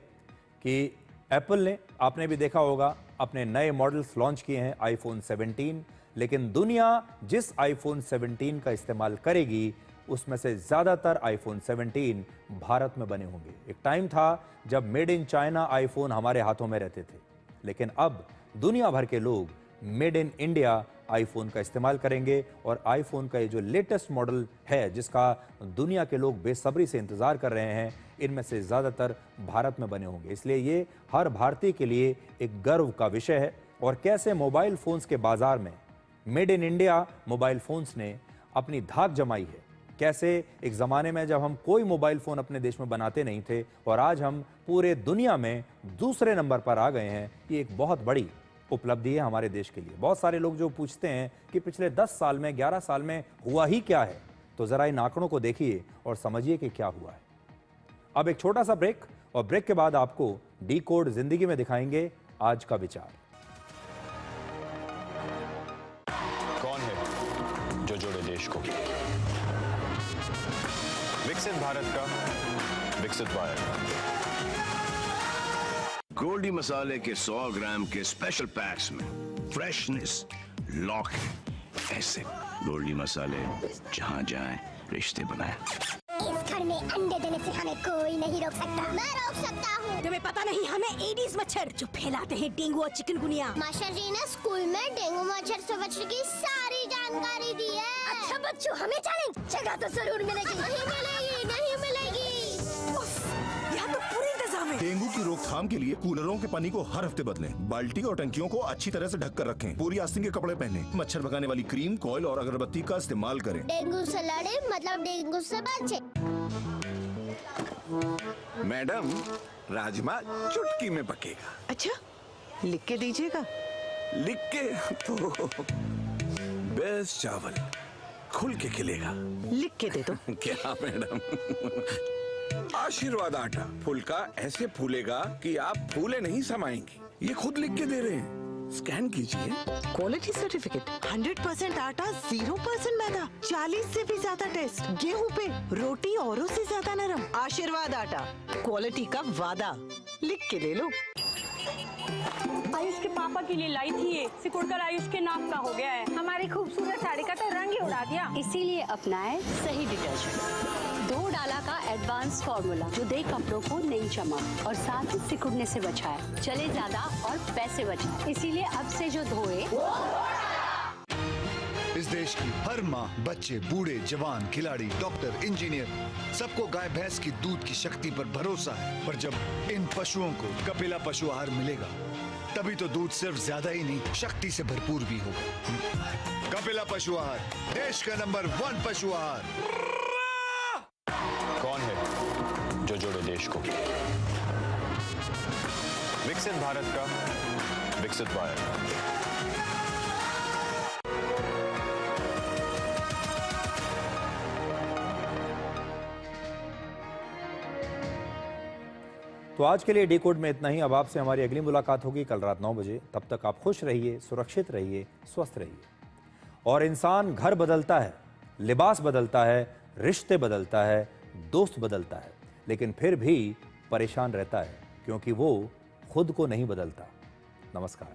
कि एप्पल ने, आपने भी देखा होगा, अपने नए मॉडल्स लॉन्च किए हैं आईफोन 17, लेकिन दुनिया जिस आईफोन 17 का इस्तेमाल करेगी उसमें से ज्यादातर आईफोन 17 भारत में बने होंगे। एक टाइम था जब मेड इन चाइना आईफोन हमारे हाथों में रहते थे, लेकिन अब दुनिया भर के लोग मेड इन इंडिया आईफोन का इस्तेमाल करेंगे और आईफोन का ये जो लेटेस्ट मॉडल है जिसका दुनिया के लोग बेसब्री से इंतजार कर रहे हैं, इनमें से ज्यादातर भारत में बने होंगे। इसलिए ये हर भारतीय के लिए एक गर्व का विषय है। और कैसे मोबाइल फोन्स के बाजार में made in India mobile phones ने अपनी धाक जमाई है, कैसे एक ज़माने में जब हम कोई मोबाइल फ़ोन अपने देश में बनाते नहीं थे और आज हम पूरे दुनिया में दूसरे नंबर पर आ गए हैं, ये एक बहुत बड़ी उपलब्धि है हमारे देश के लिए। बहुत सारे लोग जो पूछते हैं कि पिछले 10 साल में 11 साल में हुआ ही क्या है, तो ज़रा इन आंकड़ों को देखिए और समझिए कि क्या हुआ है। अब एक छोटा सा ब्रेक, और ब्रेक के बाद आपको डी कोड जिंदगी में दिखाएंगे आज का विचार।
कौन है जो जोड़े देश को? विकसित भारत का विकसित बायर।
गोल्डी मसाले के 100 ग्राम के स्पेशल पैक्स में फ्रेशनेस लॉक है। ऐसे गोल्डी मसाले जहां जाए रिश्ते बनाए।
इस घर में अंडे देने से हमें कोई नहीं रोक सकता। मैं रोक सकता हूँ। तुम्हें पता नहीं हमें एडीज मच्छर जो फैलाते हैं डेंगू और चिकनगुनिया। मास्टर जी ने स्कूल में डेंगू मच्छर से बचने की सारी जानकारी दी है। अच्छा बच्चों, हमें चैलेंज जगह तो जरूर मिलेगी। नहीं मिलेगी, नहीं मिलेगी। यहाँ तो पूरी इंतजाम है।
डेंगू की रोकथाम के लिए कूलरों के पानी को हर हफ्ते बदलें। बाल्टी और टंकियों को अच्छी तरह से ढक कर रखें। पूरी आस्तीन के कपड़े पहने। मच्छर भगाने वाली क्रीम, कॉइल और अगरबत्ती का इस्तेमाल करें।
डेंगू से लड़े मतलब डेंगू से बचे।
मैडम, राजमा चुटकी में पकेगा।
अच्छा, लिख के दीजिएगा।
लिख के तो बेस्ट चावल खुल के खिलेगा।
लिख के दे दो।
क्या मैडम? आशीर्वाद आटा फुलका ऐसे फूलेगा कि आप फूले नहीं समाएंगी। ये खुद लिख के दे रहे हैं। स्कैन कीजिए।
क्वालिटी सर्टिफिकेट 100% आटा 0% मैदा 40 से भी ज्यादा टेस्ट गेहूं पे रोटी औरों से ज्यादा नरम आशीर्वाद आटा क्वालिटी का वादा लिख के ले लो।
आयुष के पापा के लिए लाई थी ये सिकुड़कर आयुष के नाक का हो गया है। हमारी खूबसूरत साड़ी का तो रंग ही उड़ा दिया।
इसीलिए अपनाए सही डिटर्जेंट 2 डाला का एडवांस फॉर्मूला जो दे कपड़ों को नई चमक और साथ ही सिकुड़ने से बचाए, चले ज्यादा और पैसे बचाए। इसीलिए अब से जो धोए
इस देश की हर माँ, बच्चे, बूढ़े, जवान, खिलाड़ी, डॉक्टर, इंजीनियर सबको गाय भैंस की दूध की शक्ति पर भरोसा है। पर जब इन पशुओं को कपिला पशु आहार मिलेगा तभी तो दूध सिर्फ ज्यादा ही नहीं शक्ति से भरपूर भी होगा। कपिला पशु आहार देश का नंबर 1 पशु आहार।
कौन है जो जोड़े देश को? विकसित भारत का विकसित बायर।
तो आज के लिए डिकोड में इतना ही। अब आपसे हमारी अगली मुलाकात होगी कल रात 9 बजे। तब तक आप खुश रहिए, सुरक्षित रहिए, स्वस्थ रहिए। और इंसान घर बदलता है, लिबास बदलता है, रिश्ते बदलता है, दोस्त बदलता है, लेकिन फिर भी परेशान रहता है क्योंकि वो खुद को नहीं बदलता। नमस्कार।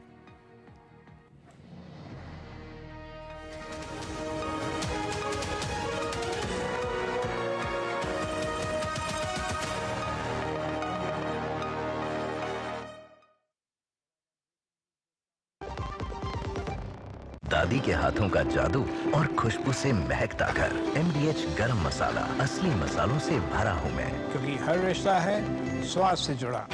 दादी के हाथों का जादू और खुशबू से महकता घर। MDH गरम मसाला, असली मसालों से भरा हूँ मैं।
क्योंकि हर रिश्ता है स्वाद से जुड़ा।